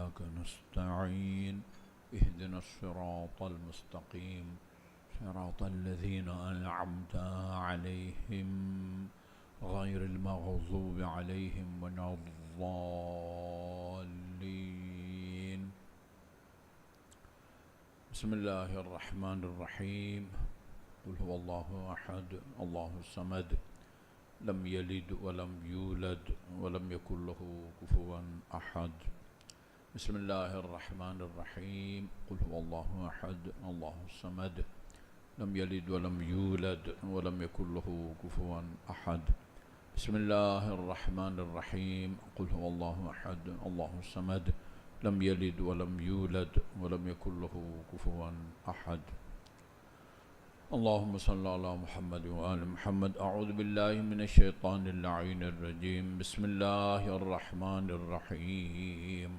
وإياك نستعين اهدنا الصراط المستقيم صراط الذين أنعمت عليهم غير المغضوب عليهم ولا الضالين. بسم الله الرحمن الرحيم. قل هو الله أحد الله الصمد لم يلد ولم يولد ولم يكن له كفوا أحد. بسم الله الرحمن الرحيم. قل هو الله أحد الله الصمد لم يلد ولم يولد ولم يكن له كفوا أحد. بسم الله الرحمن الرحيم. قل هو الله أحد الله الصمد لم يلد ولم يولد ولم يكن له كفوا أحد. اللهم صل على محمد وآل محمد. أعوذ بالله من الشيطان اللعين الرجيم. بسم الله الرحمن الرحيم.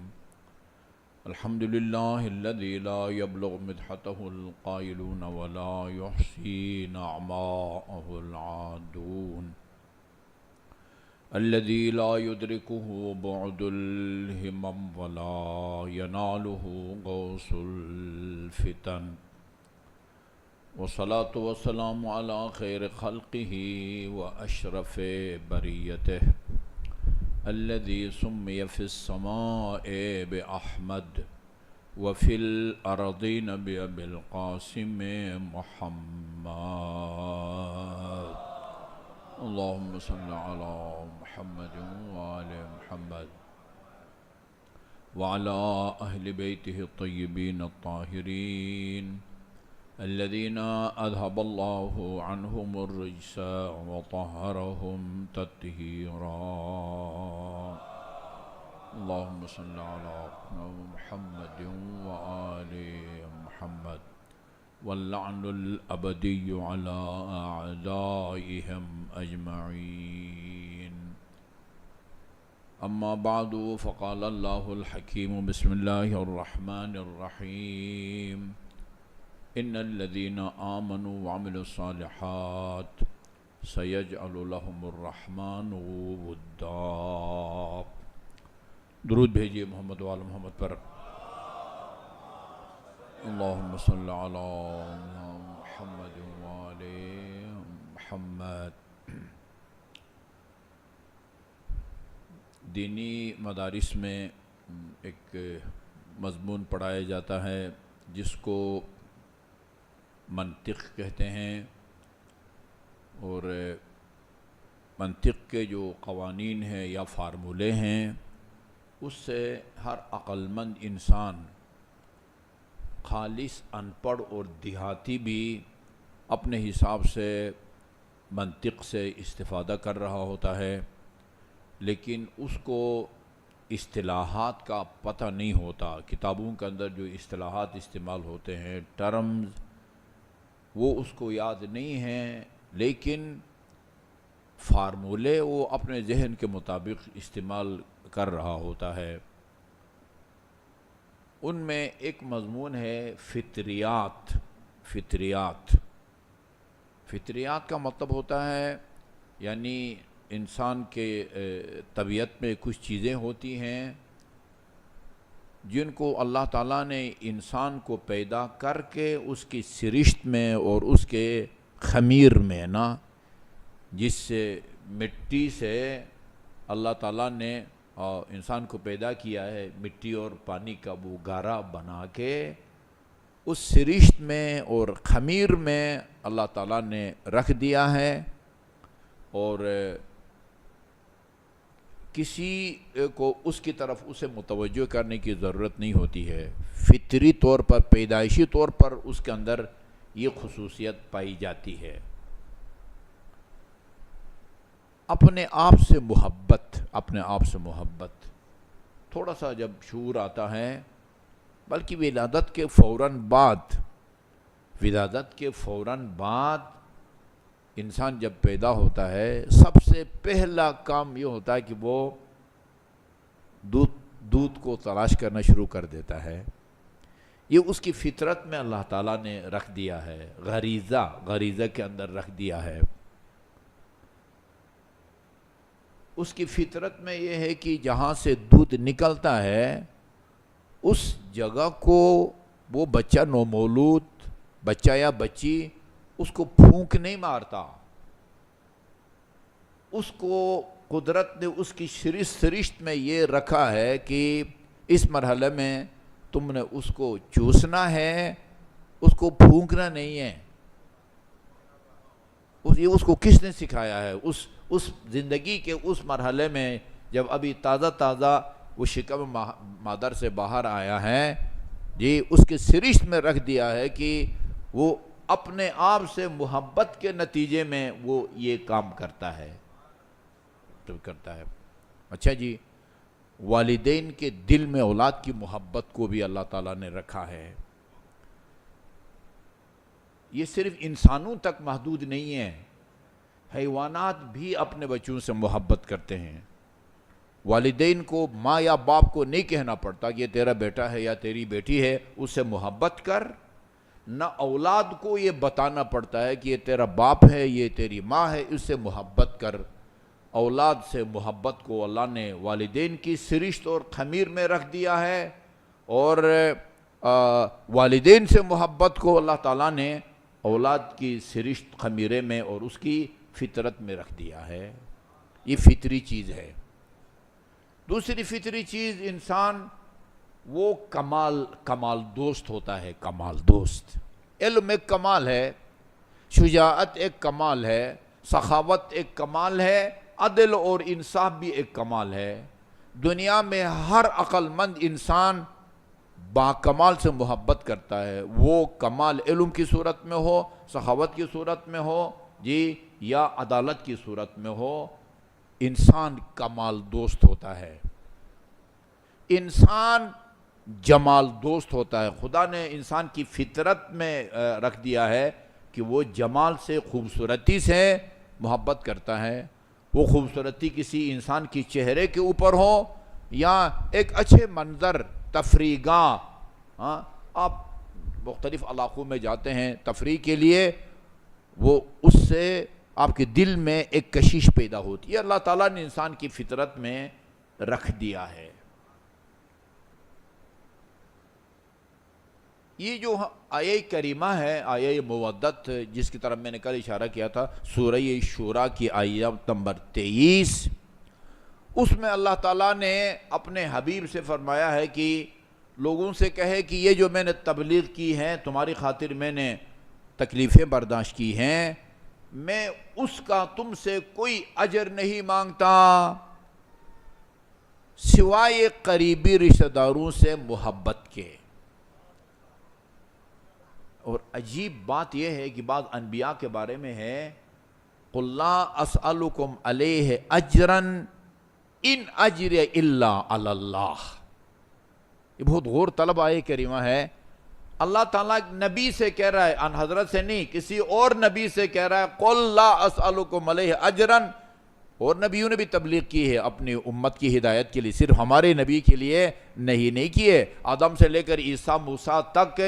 الحمد لله الذي لا يبلغ مدحته القائلون ولا يحصي نعماءه العادون، الذي لا يدركه بعد الهمم ولا يناله غوص الفتن، والصلاة والسلام على خير خلقه وأشرف بريته، الذي سمي في السماء بأحمد وفي الأرضين بأبي القاسم محمد. اللهم صل على محمد وآل محمد وعلى أهل بيته الطيبين الطاهرين الذين أذهب الله عنهم الرجس وطهرهم تطهيرا. اللهم صل على محمد وآل محمد واللعن الأبدي على أعدائهم أجمعين. أما بعد فقال الله الحكيم. بسم الله الرحمن الرحيم. إن الذين آمنوا وعملوا الصالحات سيجعل لهم الرحمن ودا. درود بھیجیے محمد وآل محمد پر. اللهم صل على محمد وآل محمد. دینی مدارس میں ایک مضمون پڑھایا جاتا ہے جس کو منطق کہتے ہیں، اور منطق کے جو قوانین ہیں یا فارمولے ہیں اس سے ہر عقل مند انسان، خالص ان پڑھ اور دیہاتی بھی اپنے حساب سے منطق سے استفادہ کر رہا ہوتا ہے، لیکن اس کو اصطلاحات کا پتہ نہیں ہوتا. کتابوں کے اندر جو اصطلاحات استعمال ہوتے ہیں، ٹرمز، وہ اس کو یاد نہیں ہیں، لیکن فارمولے وہ اپنے ذہن کے مطابق استعمال کر رہا ہوتا ہے. ان میں ایک مضمون ہے فطریات. فطریات کا مطلب ہوتا ہے یعنی انسان کے طبیعت میں کچھ چیزیں ہوتی ہیں جن کو اللہ تعالیٰ نے انسان کو پیدا کر کے اس کی سرشت میں اور اس کے خمیر میں جس سے مٹی سے اللہ تعالیٰ نے انسان کو پیدا کیا ہے، مٹی اور پانی کا وہ گارا بنا کے اس سرشت میں اور خمیر میں اللہ تعالیٰ نے رکھ دیا ہے، اور کسی کو اس کی طرف اسے متوجہ کرنے کی ضرورت نہیں ہوتی ہے. فطری طور پر، پیدائشی طور پر اس کے اندر یہ خصوصیت پائی جاتی ہے. اپنے آپ سے محبت تھوڑا سا جب شعور آتا ہے، بلکہ ولادت کے فوراً بعد انسان جب پیدا ہوتا ہے، سب سے پہلا کام یہ ہوتا ہے کہ وہ دودھ کو تلاش کرنا شروع کر دیتا ہے. یہ اس کی فطرت میں اللہ تعالیٰ نے رکھ دیا ہے، غریزہ کے اندر رکھ دیا ہے. اس کی فطرت میں یہ ہے کہ جہاں سے دودھ نکلتا ہے اس جگہ کو وہ بچہ نومولود بچہ یا بچی اس کو پھونک نہیں مارتا، اس کو قدرت نے اس کی سرشت میں یہ رکھا ہے کہ اس مرحلے میں تم نے اس کو چوسنا ہے، اس کو پھونکنا نہیں ہے۔ یہ اس کو کس نے سکھایا ہے؟ اس زندگی کے اس مرحلے میں جب ابھی تازہ وہ شکم مادر سے باہر آیا ہے، جی اس کے سرشت میں رکھ دیا ہے کہ وہ اپنے آپ سے محبت کے نتیجے میں وہ یہ کام کرتا ہے۔ اچھا جی، والدین کے دل میں اولاد کی محبت کو بھی اللہ تعالیٰ نے رکھا ہے۔ یہ صرف انسانوں تک محدود نہیں ہے، حیوانات بھی اپنے بچوں سے محبت کرتے ہیں۔ والدین کو، ماں یا باپ کو نہیں کہنا پڑتا کہ یہ تیرا بیٹا ہے یا تیری بیٹی ہے، اس سے محبت کر، نہ اولاد کو یہ بتانا پڑتا ہے کہ یہ تیرا باپ ہے، یہ تیری ماں ہے، اس سے محبت کر۔ اولاد سے محبت کو اللہ نے والدین کی سرشت اور خمیر میں رکھ دیا ہے، اور والدین سے محبت کو اللہ تعالیٰ نے اولاد کی سرشت خمیرے میں اور اس کی فطرت میں رکھ دیا ہے۔ یہ فطری چیز ہے۔ دوسری فطری چیز، انسان وہ کمال دوست ہوتا ہے۔ کمال دوست، علم ایک کمال ہے، شجاعت ایک کمال ہے، سخاوت ایک کمال ہے، عدل اور انصاف بھی ایک کمال ہے۔ دنیا میں ہر عقل مند انسان با کمال سے محبت کرتا ہے، وہ کمال علم کی صورت میں ہو، سخاوت کی صورت میں ہو جی، یا عدالت کی صورت میں ہو، انسان کمال دوست ہوتا ہے۔ انسان جمال دوست ہوتا ہے۔ خدا نے انسان کی فطرت میں رکھ دیا ہے کہ وہ جمال سے، خوبصورتی سے محبت کرتا ہے۔ وہ خوبصورتی کسی انسان کی چہرے کے اوپر ہو یا ایک اچھے منظر، تفریح گاہ، آپ مختلف علاقوں میں جاتے ہیں تفریح کے لیے، وہ اس سے آپ کے دل میں ایک کشش پیدا ہوتی ہے۔ اللہ تعالیٰ نے انسان کی فطرت میں رکھ دیا ہے۔ یہ جو آیہ کریمہ ہے، آیہ مودت، جس کی طرف میں نے کل اشارہ کیا تھا، سورہ شورا کی آیت نمبر 23، اس میں اللہ تعالیٰ نے اپنے حبیب سے فرمایا ہے کہ لوگوں سے کہے کہ یہ جو میں نے تبلیغ کی ہے، تمہاری خاطر میں نے تکلیفیں برداشت کی ہیں، میں اس کا تم سے کوئی اجر نہیں مانگتا سوائے قریبی رشتہ داروں سے محبت کے۔ اور عجیب بات یہ ہے کہ بعض انبیاء کے بارے میں ہے، قُلْ لَا أَسْأَلُكُمْ عَلَيْهِ أَجْرًا إِنْ أَجْرِيَ إِلَّا عَلَى اللَّهِ۔ یہ بہت غور طلب آیہ کریمہ ہے۔ اللہ تعالیٰ نبی سے کہہ رہا ہے، ان حضرت سے نہیں، کسی اور نبی سے کہہ رہا ہے، قُلْ لَا أَسْأَلُكُمْ عَلَيْهِ أَجْرًا۔ اور نبیوں نے بھی تبلیغ کی ہے اپنی امت کی ہدایت کے لیے، صرف ہمارے نبی کے لیے نہیں کیے، آدم سے لے کر عیسیٰ موسیٰ تک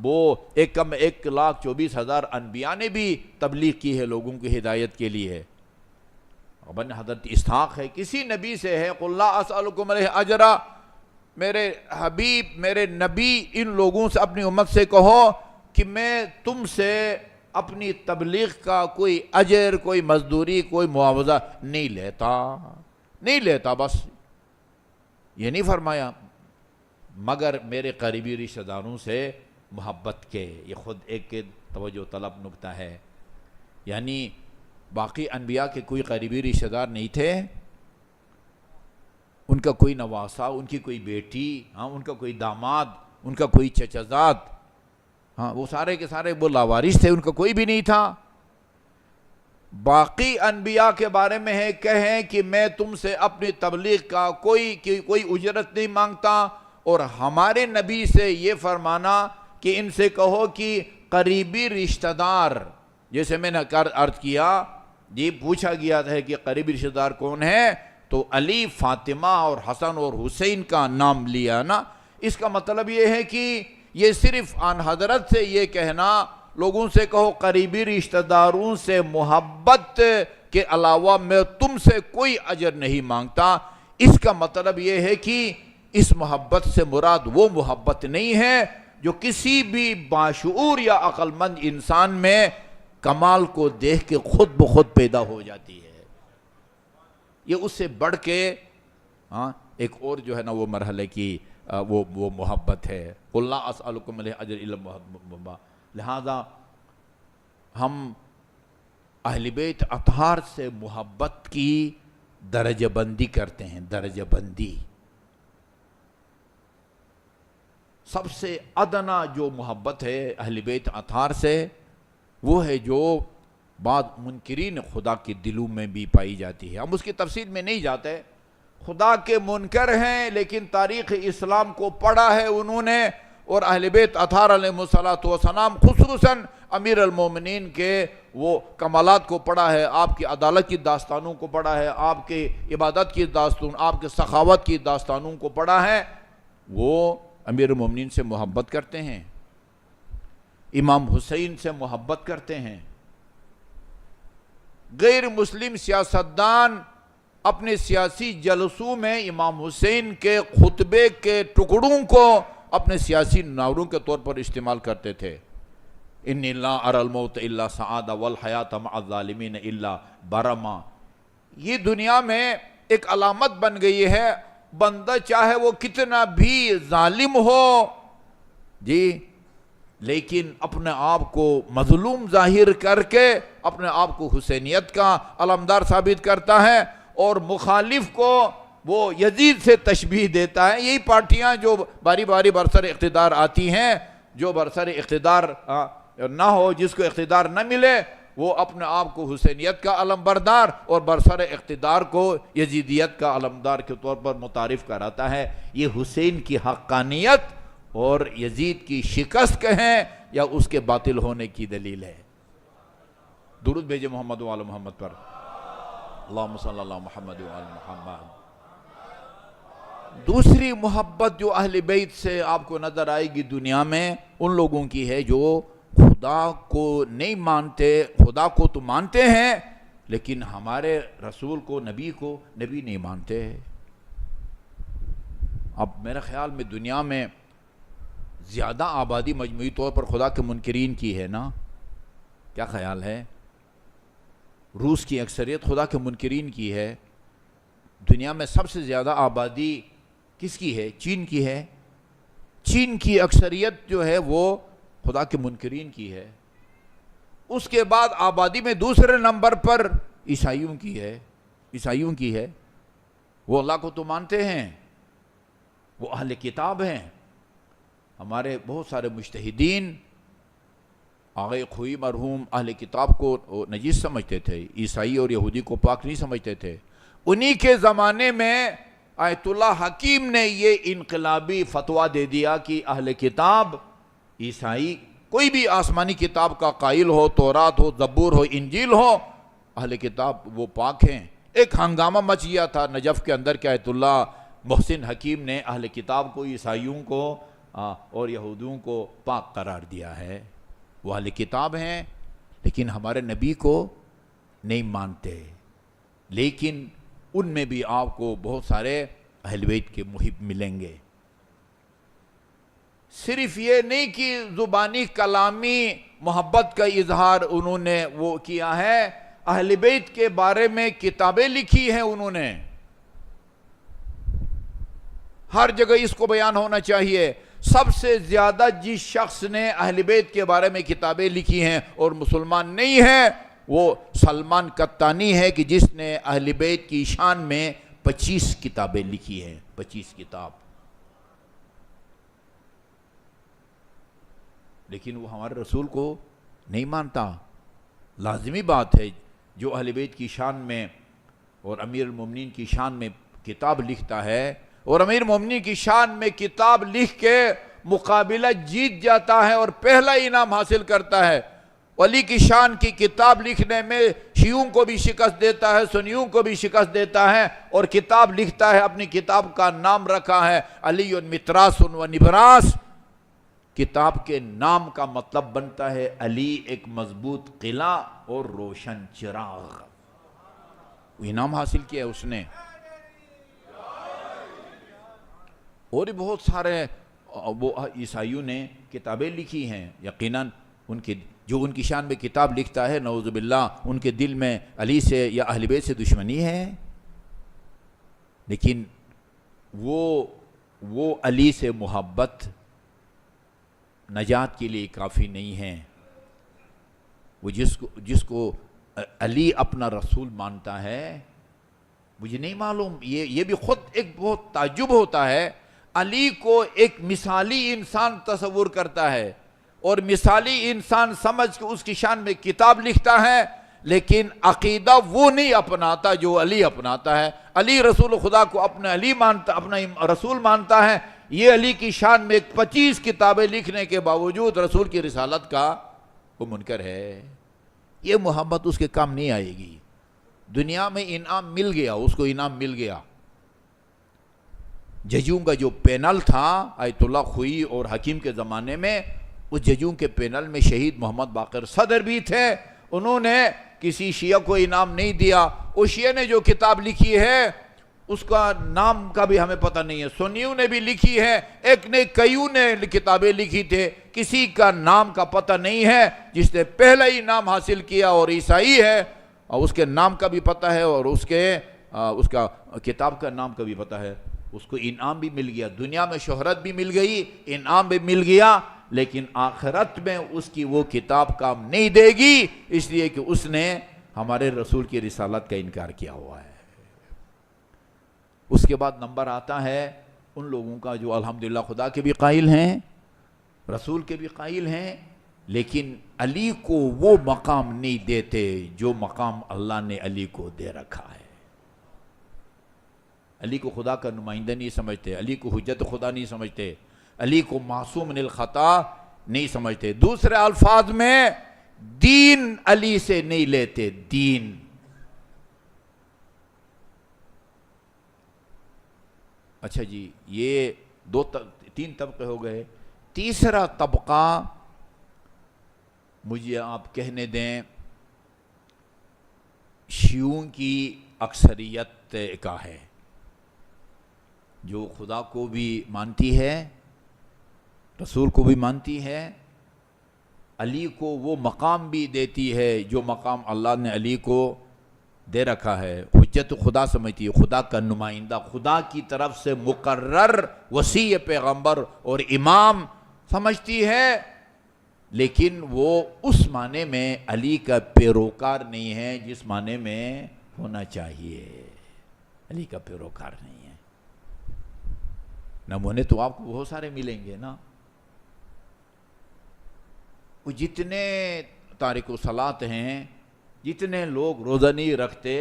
وہ 1,24,000 انبیاء نے بھی تبلیغ کی ہے لوگوں کی ہدایت کے لیے۔ ابن حضرت اسحاق ہے، کسی نبی سے ہے، قُلْ لَا أَسْأَلُكُمْ عَلَيْهِ أَجْرًا، میرے حبیب، میرے نبی، ان لوگوں سے، اپنی امت سے کہو کہ میں تم سے اپنی تبلیغ کا کوئی اجر، کوئی مزدوری، کوئی معاوضہ نہیں لیتا، بس یہ نہیں فرمایا، مگر میرے قریبی رشتہ داروں سے محبت کے۔ یہ خود ایک توجہ طلب نکتہ ہے، یعنی باقی انبیاء کے کوئی قریبی رشتہ دار نہیں تھے، ان کا کوئی نواسا، ان کی کوئی بیٹی، ان کا کوئی داماد، ان کا کوئی چچزاد، وہ سارے کے سارے وہ لاوارث تھے، ان کا کوئی بھی نہیں تھا۔ باقی انبیاء کے بارے میں ہے، کہیں کہ میں تم سے اپنی تبلیغ کا کوئی اجرت نہیں مانگتا، اور ہمارے نبی سے یہ فرمانا کہ ان سے کہو کہ قریبی رشتہ دار، جیسے میں نے عرض کیا، جی پوچھا گیا تھا کہ قریبی رشتہ دار کون ہے، تو علی، فاطمہ اور حسن اور حسین کا نام لیا نا۔ اس کا مطلب یہ ہے کہ یہ صرف آن حضرت سے یہ کہنا، لوگوں سے کہو قریبی رشتہ داروں سے محبت کے علاوہ میں تم سے کوئی اجر نہیں مانگتا، اس کا مطلب یہ ہے کہ اس محبت سے مراد وہ محبت نہیں ہے جو کسی بھی باشعور یا عقل مند انسان میں کمال کو دیکھ کے خود بخود پیدا ہو جاتی ہے. یہ اس سے بڑھ کے ایک اور جو ہے نا وہ مرحلے کی وہ محبت ہے. قُلْ لَا أَسْأَلُكُمْ عَلَيْهِ أَجْرًا إِلَّا الْمُحَبَّةَ. لہذا ہم اہل بیت اطہار سے محبت کی درجہ بندی کرتے ہیں. درجہ بندی سب سے ادنا جو محبت ہے اہل بیت اطہار سے وہ ہے جو بعض منکرین خدا کے دلوں میں بھی پائی جاتی ہے. ہم اس کی تفصیل میں نہیں جاتے. خدا کے منکر ہیں لیکن تاریخ اسلام کو پڑھا ہے انہوں نے، اور اہل بیت اطہار علیہ السلام خصوصاً امیر المومنین کے وہ کمالات کو پڑھا ہے، آپ کی عدالت کی داستانوں کو پڑھا ہے، آپ کے عبادت کی داستان، آپ کے سخاوت کی داستانوں کو پڑھا ہے. وہ امیر المومنین سے محبت کرتے ہیں، امام حسین سے محبت کرتے ہیں. غیر مسلم سیاستدان اپنے سیاسی جلسوں میں امام حسین کے خطبے کے ٹکڑوں کو اپنے سیاسی نعروں کے طور پر استعمال کرتے تھے. انی لا اری الموت الا سعادہ والحیات مع الظالمین الا برما. یہ دنیا میں ایک علامت بن گئی ہے، بندہ چاہے وہ کتنا بھی ظالم ہو جی، لیکن اپنے آپ کو مظلوم ظاہر کر کے اپنے آپ کو حسینیت کا علمدار ثابت کرتا ہے، اور مخالف کو وہ یزید سے تشبیہ دیتا ہے. یہی پارٹیاں جو باری باری برسر اقتدار آتی ہیں، جو برسر اقتدار نہ ہو، جس کو اقتدار نہ ملے، وہ اپنے آپ کو حسینیت کا علم بردار اور برسر اقتدار کو یزیدیت کا علمدار کے طور پر متعارف کراتا ہے. یہ حسین کی حقانیت اور یزید کی شکست کہیں یا اس کے باطل ہونے کی دلیل ہے. درود بھیجے محمد و آل محمد پر. اللہم صلی اللہ محمد و آل محمد. دوسری محبت جو اہل بیت سے آپ کو نظر آئے گی دنیا میں، ان لوگوں کی ہے جو خدا کو نہیں مانتے. خدا کو تو مانتے ہیں لیکن ہمارے رسول کو، نبی نہیں مانتے. اب میرے خیال میں دنیا میں زیادہ آبادی مجموعی طور پر خدا کے منکرین کی ہے نا؟ کیا خیال ہے؟ روس کی اکثریت خدا کے منکرین کی ہے. دنیا میں سب سے زیادہ آبادی کس کی ہے؟ چین کی ہے. چین کی اکثریت جو ہے وہ خدا کے منکرین کی ہے. اس کے بعد آبادی میں دوسرے نمبر پر عیسائیوں کی ہے. وہ اللہ کو تو مانتے ہیں، وہ اہل کتاب ہیں. ہمارے بہت سارے مجتہدین آغا خوئی مرحوم اہل کتاب کو نجیس سمجھتے تھے، عیسائی اور یہودی کو پاک نہیں سمجھتے تھے. انہی کے زمانے میں آیت اللہ حکیم نے یہ انقلابی فتویٰ دے دیا کہ اہل کتاب، عیسائی، کوئی بھی آسمانی کتاب کا قائل ہو، تورات ہو، زبور ہو، انجیل ہو، اہل کتاب وہ پاک ہیں. ایک ہنگامہ مچ گیا تھا نجف کے اندر کہ آیت اللہ محسن حکیم نے اہل کتاب کو، عیسائیوں کو اور یہودیوں کو پاک قرار دیا ہے. وہ اہل کتاب ہیں لیکن ہمارے نبی کو نہیں مانتے. لیکن ان میں بھی آپ کو بہت سارے اہل بیت کے محب ملیں گے. صرف یہ نہیں کہ زبانی کلامی محبت کا اظہار انہوں نے وہ کیا ہے، اہل بیت کے بارے میں کتابیں لکھی ہیں انہوں نے. ہر جگہ اس کو بیان ہونا چاہیے. سب سے زیادہ جس شخص نے اہل بیت کے بارے میں کتابیں لکھی ہیں اور مسلمان نہیں ہے، وہ سلمان قطانی ہے کہ جس نے اہل بیت کی شان میں 25 کتابیں لکھی ہیں. 25 کتاب. لیکن وہ ہمارے رسول کو نہیں مانتا. لازمی بات ہے جو اہل بیت کی شان میں اور امیر المومنین کی شان میں کتاب لکھتا ہے اور امیر المومنین کی شان میں کتاب لکھ کے مقابلہ جیت جاتا ہے اور پہلا انعام حاصل کرتا ہے. ولی کی شان کی کتاب لکھنے میں شیعوں کو بھی شکست دیتا ہے، سنیوں کو بھی شکست دیتا ہے، اور کتاب لکھتا ہے. اپنی کتاب کا نام رکھا ہے علی متراس و نبراس. کتاب کے نام کا مطلب بنتا ہے علی ایک مضبوط قلعہ اور روشن چراغ. وہ انعام حاصل کیا ہے اس نے. اور بھی بہت سارے وہ عیسائیوں نے کتابیں لکھی ہیں، یقیناً جو ان کی شان میں کتاب لکھتا ہے نعوذ باللہ ان کے دل میں علی سے یا اہل بیت سے دشمنی ہے، لیکن وہ علی سے محبت نجات کے لیے کافی نہیں ہے۔ وہ جس کو علی اپنا رسول مانتا ہے، مجھے نہیں معلوم، یہ بھی خود ایک بہت تعجب ہوتا ہے، علی کو ایک مثالی انسان تصور کرتا ہے اور مثالی انسان سمجھ کے اس کی شان میں کتاب لکھتا ہے، لیکن عقیدہ وہ نہیں اپناتا جو علی اپناتا ہے۔ علی رسول خدا کو اپنا رسول مانتا ہے، یہ علی کی شان میں 25 کتابیں لکھنے کے باوجود رسول کی رسالت کا وہ منکر ہے۔ یہ محبت اس کے کام نہیں آئے گی۔ دنیا میں انعام مل گیا، اس کو انعام مل گیا۔ ججوں کا جو پینل تھا آیت اللہ خوئی اور حکیم کے زمانے میں، اس ججوں کے پینل میں شہید محمد باقر صدر بھی تھے، انہوں نے کسی شیعہ کو انعام نہیں دیا۔ اس شیعہ نے جو کتاب لکھی ہے اس کا نام کا بھی ہمیں پتہ نہیں ہے، سنیوں نے بھی لکھی ہے، ایک نے کئیوں نے کتابیں لکھی تھے، کسی کا نام کا پتہ نہیں ہے۔ جس نے پہلا ہی نام حاصل کیا اور عیسائی ہے، اور اس کے نام کا بھی پتہ ہے اور اس کا کتاب کا نام کا بھی پتہ ہے، اس کو انعام بھی مل گیا، دنیا میں شہرت بھی مل گئی، انعام بھی مل گیا، لیکن آخرت میں اس کی وہ کتاب کام نہیں دے گی، اس لیے کہ اس نے ہمارے رسول کی رسالت کا انکار کیا ہوا ہے۔ اس کے بعد نمبر آتا ہے ان لوگوں کا جو الحمدللہ خدا کے بھی قائل ہیں، رسول کے بھی قائل ہیں، لیکن علی کو وہ مقام نہیں دیتے جو مقام اللہ نے علی کو دے رکھا ہے۔ علی کو خدا کا نمائندہ نہیں سمجھتے، علی کو حجت خدا نہیں سمجھتے، علی کو معصوم من الخطا نہیں سمجھتے۔ دوسرے الفاظ میں دین علی سے نہیں لیتے، دین۔ اچھا جی، یہ تین طبقے ہو گئے۔ تیسرا طبقہ مجھے آپ کہنے دیں شیعوں کی اکثریت کا ہے، جو خدا کو بھی مانتی ہے، رسول کو بھی مانتی ہے، علی کو وہ مقام بھی دیتی ہے جو مقام اللہ نے علی کو دے رکھا ہے، حجت خدا سمجھتی ہے، خدا کا نمائندہ، خدا کی طرف سے مقرر وصی پیغمبر اور امام سمجھتی ہے، لیکن وہ اس معنی میں علی کا پیروکار نہیں ہے جس معنی میں ہونا چاہیے، علی کا پیروکار نہیں ہے۔ نمونے تو آپ کو بہت سارے ملیں گے نا، وہ جتنے تارک الصلاۃ ہیں، جتنے لوگ روزہ نہیں رکھتے،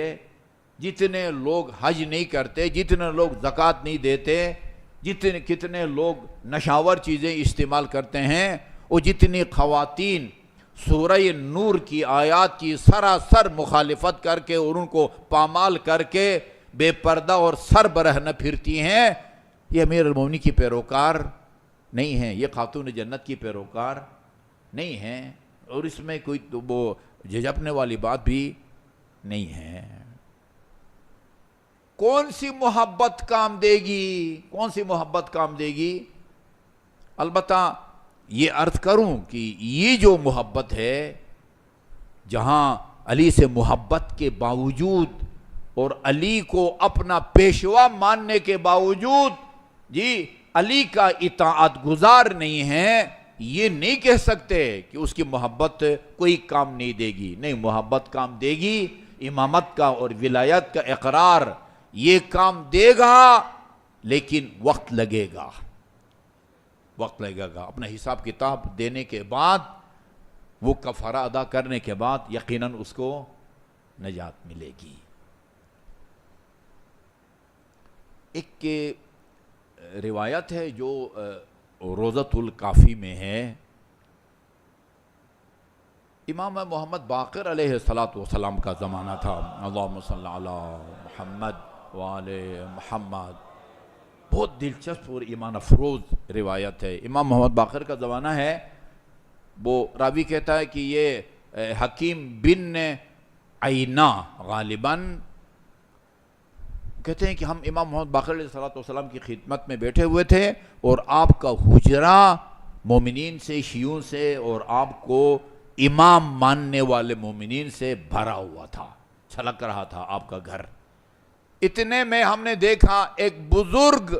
جتنے لوگ حج نہیں کرتے، جتنے لوگ زکوٰۃ نہیں دیتے، کتنے لوگ نشاور چیزیں استعمال کرتے ہیں، اور جتنی خواتین سورہ نور کی آیات کی سراسر مخالفت کر کے اور ان کو پامال کر کے بے پردہ اور سر برہنہ پھرتی ہیں، یہ امیر المومنین کی پیروکار نہیں ہیں، یہ خاتون جنت کی پیروکار نہیں ہیں، اور اس میں کوئی وہ جھجھکنے والی بات بھی نہیں ہے۔ کون سی محبت کام دے گی؟ کون سی محبت کام دے گی؟ البتہ یہ عرض کروں کہ یہ جو محبت ہے، جہاں علی سے محبت کے باوجود اور علی کو اپنا پیشوا ماننے کے باوجود جی علی کا اطاعت گزار نہیں ہے، یہ نہیں کہہ سکتے کہ اس کی محبت کوئی کام نہیں دے گی۔ نہیں، محبت کام دے گی، امامت کا اور ولایت کا اقرار یہ کام دے گا، لیکن وقت لگے گا، وقت لگے گا۔ اپنا حساب کتاب دینے کے بعد، وہ کفارہ ادا کرنے کے بعد یقیناً اس کو نجات ملے گی۔ ایک روایت ہے جو روضۃ الکافی میں ہے، امام محمد باقر علیہ السلام کا زمانہ تھا، اللہم صلی علی محمد وآل محمد، بہت دلچسپ اور ایمان افروز روایت ہے۔ امام محمد باقر کا زمانہ ہے، وہ راوی کہتا ہے کہ یہ حکیم بن عینہ غالباً کہتے ہیں کہ ہم امام محمد باقر علیہ السلام کی خدمت میں بیٹھے ہوئے تھے اور آپ کا حجرہ مومنین سے، شیعوں سے اور آپ کو امام ماننے والے مومنین سے بھرا ہوا تھا، چھلک رہا تھا آپ کا گھر۔ اتنے میں ہم نے دیکھا ایک بزرگ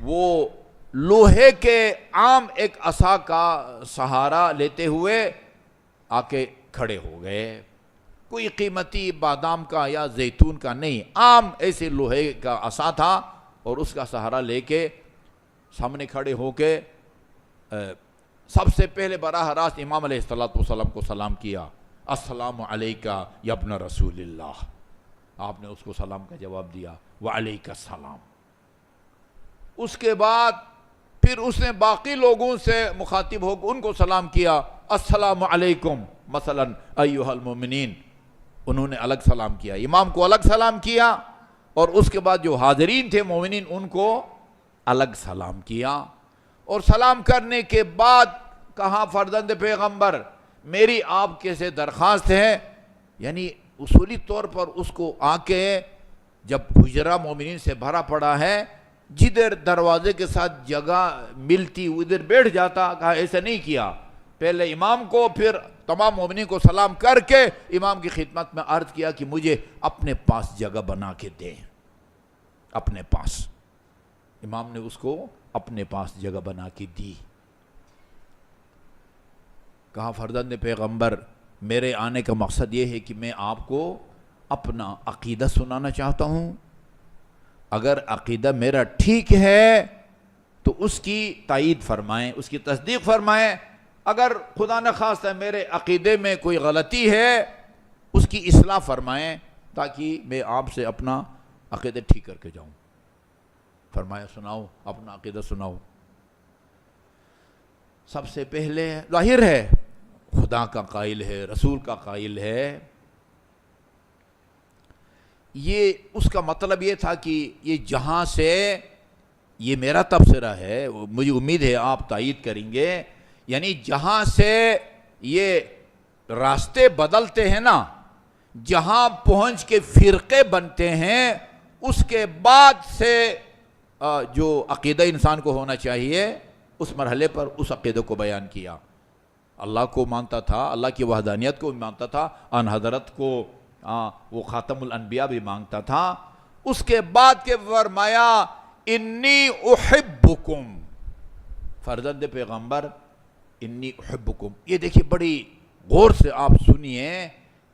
وہ لوہے کے عام ایک عصا کا سہارا لیتے ہوئے آ کے کھڑے ہو گئے، کوئی قیمتی بادام کا یا زیتون کا نہیں، عام ایسے لوہے کا عصا تھا، اور اس کا سہارا لے کے سامنے کھڑے ہو کے سب سے پہلے براہ راست امام علیہ السلام کو سلام کیا، السلام علیکہ یا ابن رسول اللہ۔ آپ نے اس کو سلام کا جواب دیا، وعلیکہ السلام۔ اس کے بعد پھر اس نے باقی لوگوں سے مخاطب ہو ان کو سلام کیا، السلام علیکم مثلا ایھا المؤمنین، انہوں نے الگ سلام کیا، امام کو الگ سلام کیا، اور اس کے بعد جو حاضرین تھے مومنین ان کو الگ سلام کیا، اور سلام کرنے کے بعد کہا فرزند پیغمبر میری آپ کے سے درخواست ہے، یعنی اصولی طور پر اس کو آ کے جب حجرہ مومنین سے بھرا پڑا ہے، جدھر دروازے کے ساتھ جگہ ملتی ادھر بیٹھ جاتا، کہا ایسا نہیں کیا، پہلے امام کو پھر تمام مومنین کو سلام کر کے امام کی خدمت میں عرض کیا کہ مجھے اپنے پاس جگہ بنا کے دیں، اپنے پاس۔ امام نے اس کو اپنے پاس جگہ بنا کے دی۔ کہا فرزند پیغمبر میرے آنے کا مقصد یہ ہے کہ میں آپ کو اپنا عقیدہ سنانا چاہتا ہوں، اگر عقیدہ میرا ٹھیک ہے تو اس کی تائید فرمائیں، اس کی تصدیق فرمائیں، اگر خدا نخواستہ میرے عقیدے میں کوئی غلطی ہے اس کی اصلاح فرمائیں تاکہ میں آپ سے اپنا عقیدہ ٹھیک کر کے جاؤں۔ فرمایا سناؤ، اپنا عقیدہ سناؤ۔ سب سے پہلے ظاہر ہے خدا کا قائل ہے، رسول کا قائل ہے، یہ اس کا مطلب یہ تھا کہ یہ جہاں سے، یہ میرا تبصرہ ہے، مجھے امید ہے آپ تائید کریں گے، یعنی جہاں سے یہ راستے بدلتے ہیں نا، جہاں پہنچ کے فرقے بنتے ہیں، اس کے بعد سے جو عقیدہ انسان کو ہونا چاہیے اس مرحلے پر اس عقیدہ کو بیان کیا۔ اللہ کو مانتا تھا، اللہ کی وحدانیت کو بھی مانتا تھا، ان حضرت کو وہ خاتم الانبیاء بھی مانگتا تھا۔ اس کے بعد کے فرمایا انی احبکم، فرزند پیغمبر انی احبکم، یہ دیکھیے بڑی غور سے آپ سنیے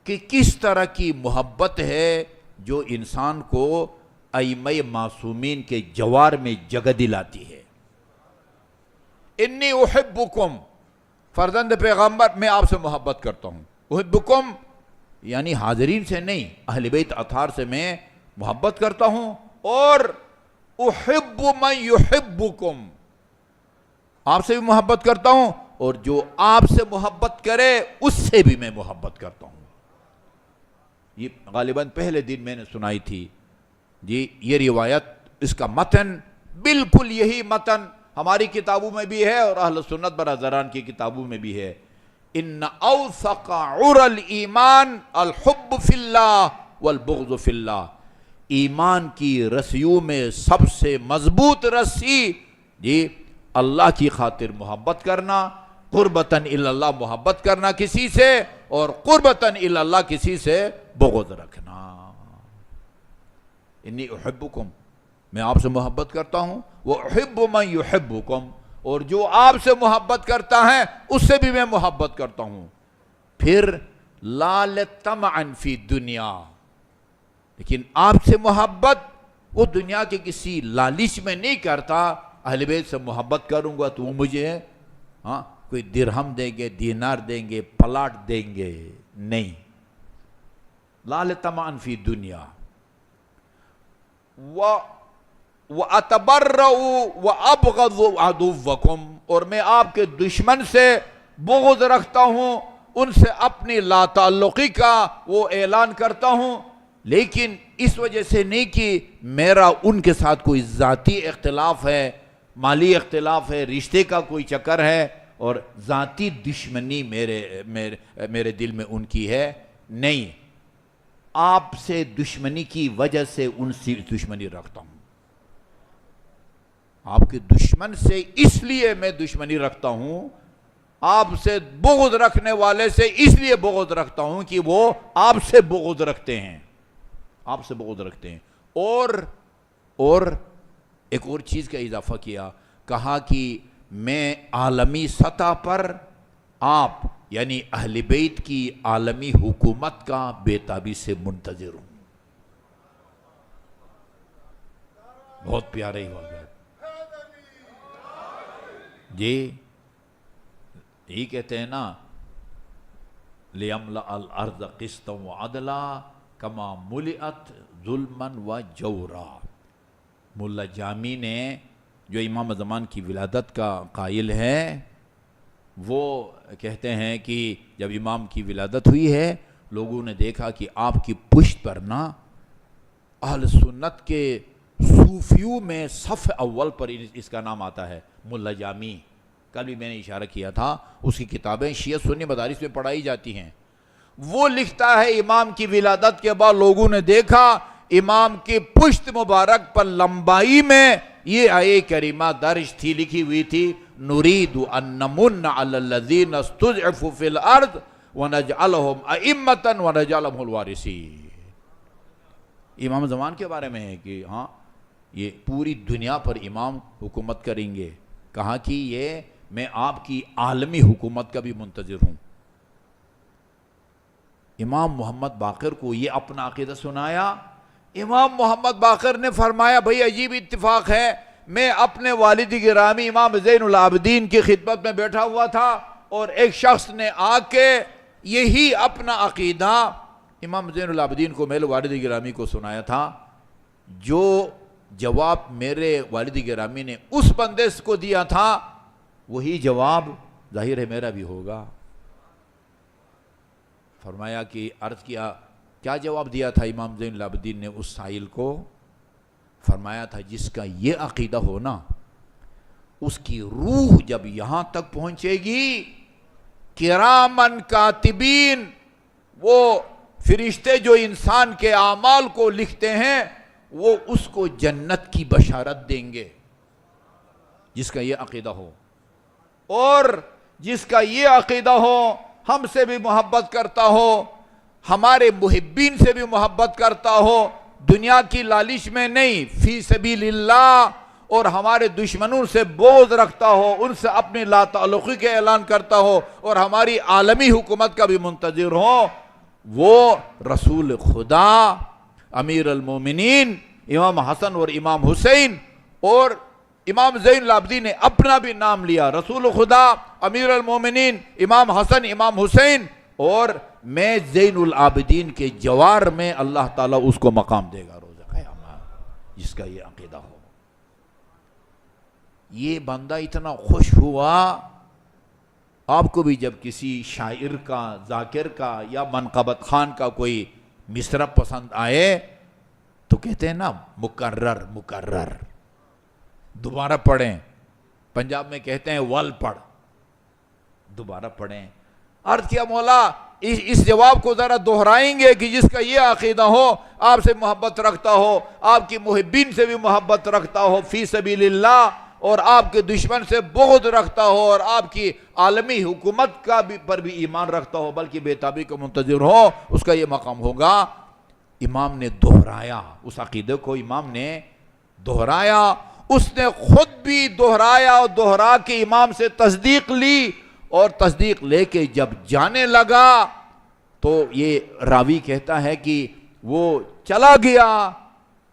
کہ کس طرح کی محبت ہے جو انسان کو ائمہ معصومین کے جوار میں جگہ دلاتی ہے۔ انی احبکم، فرزند پیغمبر میں آپ سے محبت کرتا ہوں، احبکم یعنی حاضرین سے نہیں، اہل بیت اطہار سے میں محبت کرتا ہوں، اور احب من یحبکم، آپ سے بھی محبت کرتا ہوں، اور جو آپ سے محبت کرے اس سے بھی میں محبت کرتا ہوں۔ یہ غالباً پہلے دن میں نے سنائی تھی جی، یہ روایت، اس کا متن بالکل یہی متن ہماری کتابوں میں بھی ہے اور اہل سنت برادران کی کتابوں میں بھی ہے۔ ان اوثق عر الایمان الحب فی اللہ والبغض فی اللہ، ایمان کی رسیوں میں سب سے مضبوط رسی جی اللہ کی خاطر محبت کرنا، قربتاً الی اللہ محبت کرنا کسی سے، اور قربتاً الی اللہ کسی سے بغض رکھنا۔ انی احبکم، میں آپ سے محبت کرتا ہوں، وَأُحِبُّ مَن يُحِبُّكُمْ، اور جو آپ سے محبت کرتا ہے اس سے بھی میں محبت کرتا ہوں۔ پھر لا لطمعن فی دنیا، لیکن آپ سے محبت وہ دنیا کے کسی لالچ میں نہیں کرتا، اہل بیت سے محبت کروں گا تو وہ مجھے کوئی درہم دیں گے، دینار دیں گے، پلاٹ دیں گے، نہیں۔ لا لطمعن فی دنیا وَأَتَبَرَّأُ وَأَبْغَضُ عَدُوَّكُمْ، اور میں آپ کے دشمن سے بغض رکھتا ہوں، ان سے اپنی لا تعلقی کا وہ اعلان کرتا ہوں، لیکن اس وجہ سے نہیں کہ میرا ان کے ساتھ کوئی ذاتی اختلاف ہے، مالی اختلاف ہے، رشتے کا کوئی چکر ہے اور ذاتی دشمنی میرے دل میں ان کی ہے، نہیں۔ آپ سے دشمنی کی وجہ سے ان سے دشمنی رکھتا ہوں، آپ کے دشمن سے اس لیے میں دشمنی رکھتا ہوں، آپ سے بغض رکھنے والے سے اس لیے بغض رکھتا ہوں کہ وہ آپ سے بغض رکھتے ہیں، آپ سے بغض رکھتے ہیں۔ اور ایک اور چیز کا اضافہ کیا، کہا کہ میں عالمی سطح پر آپ یعنی اہل بیت کی عالمی حکومت کا بے تابی سے منتظر ہوں۔ بہت پیارے ہی واقعہ جی، یہی کہتے ہیں نا، لِيَمْلَأَ الْأَرْضَ قِسْطًا وَعَدْلًا كَمَا مُلِئَتْ ظُلْمًا وَجَوْرًا۔ ملا جامی نے، جو امام زمان کی ولادت کا قائل ہے، وہ کہتے ہیں کہ جب امام کی ولادت ہوئی ہے، لوگوں نے دیکھا کہ آپ کی پشت پر نا اہل سنت کے صوفیوں میں صف اول پر اس کا نام آتا ہے، ملا جامی۔ کل بھی میں نے اشارہ کیا تھا، اس کی کتابیں شیعہ سنی مدارس میں پڑھائی جاتی ہیں۔ وہ لکھتا ہے امام کی ولادت کے بعد لوگوں نے دیکھا امام کی پشت مبارک پر لمبائی میں یہ آیے کریمہ درج تھی، لکھی ہوئی تھی، نُرِيدُ أَن نَّمُنَّ عَلَى الَّذِينَ اسْتُضْعِفُوا فِي الْأَرْضِ وَنَجْعَلَهُمْ أَئِمَّةً وَنَجْعَلَهُمُ الْوَارِثِينَ۔ امام زمان کے بارے میں ہے کہ ہاں یہ پوری دنیا پر امام حکومت کریں گے، کہا کہ یہ میں آپ کی عالمی حکومت کا بھی منتظر ہوں۔ امام محمد باقر کو یہ اپنا عقیدہ سنایا۔ امام محمد باقر نے فرمایا بھئی عجیب اتفاق ہے، میں اپنے والد گرامی امام زین العابدین کی خدمت میں بیٹھا ہوا تھا اور ایک شخص نے آ کے یہی اپنا عقیدہ امام زین العابدین کو، میرے والد گرامی کو سنایا تھا۔ جو جواب میرے والد گرامی نے اس بندے کو دیا تھا، وہی جواب ظاہر ہے میرا بھی ہوگا۔ فرمایا کہ عرض کیا جواب دیا تھا امام زین العابدین نے اس سائل کو؟ فرمایا تھا جس کا یہ عقیدہ ہو نا، اس کی روح جب یہاں تک پہنچے گی، کرامن کاتبین، وہ فرشتے جو انسان کے اعمال کو لکھتے ہیں، وہ اس کو جنت کی بشارت دیں گے، جس کا یہ عقیدہ ہو۔ اور جس کا یہ عقیدہ ہو، ہم سے بھی محبت کرتا ہو، ہمارے محبین سے بھی محبت کرتا ہو، دنیا کی لالچ میں نہیں، فی سبیل اللہ، اور ہمارے دشمنوں سے بغض رکھتا ہو، ان سے اپنی لا تعلقی کے اعلان کرتا ہو، اور ہماری عالمی حکومت کا بھی منتظر ہو، وہ رسول خدا امیر المومنین امام حسن اور امام حسین، اور امام زین العابدین نے اپنا بھی نام لیا، رسول خدا امیر المومنین امام حسن امام حسین، اور میں زین العابدین کے جوار میں اللہ تعالیٰ اس کو مقام دے گا روز قیامت، جس کا یہ عقیدہ ہو۔ یہ بندہ اتنا خوش ہوا، آپ کو بھی جب کسی شاعر کا، ذاکر کا یا منقبت خان کا کوئی مصرع پسند آئے تو کہتے ہیں نا مکرر مکرر، دوبارہ پڑھیں۔ پنجاب میں کہتے ہیں ول پڑھ، دوبارہ پڑھیں۔ عرض کیا مولا اس جواب کو ذرا دہرائیں گے کہ جس کا یہ عقیدہ ہو، آپ سے محبت رکھتا ہو، آپ کی محبین سے بھی محبت رکھتا ہو فی سبیل اللہ، اور آپ کے دشمن سے بغض رکھتا ہو، اور آپ کی عالمی حکومت کا بھی پر بھی ایمان رکھتا ہو، بلکہ بے تابی کا منتظر ہو، اس کا یہ مقام ہوگا۔ امام نے دہرایا اس عقیدے کو، امام نے دہرایا، اس نے خود بھی دہرایا اور دہرا کے امام سے تصدیق لی، اور تصدیق لے کے جب جانے لگا تو یہ راوی کہتا ہے کہ وہ چلا گیا،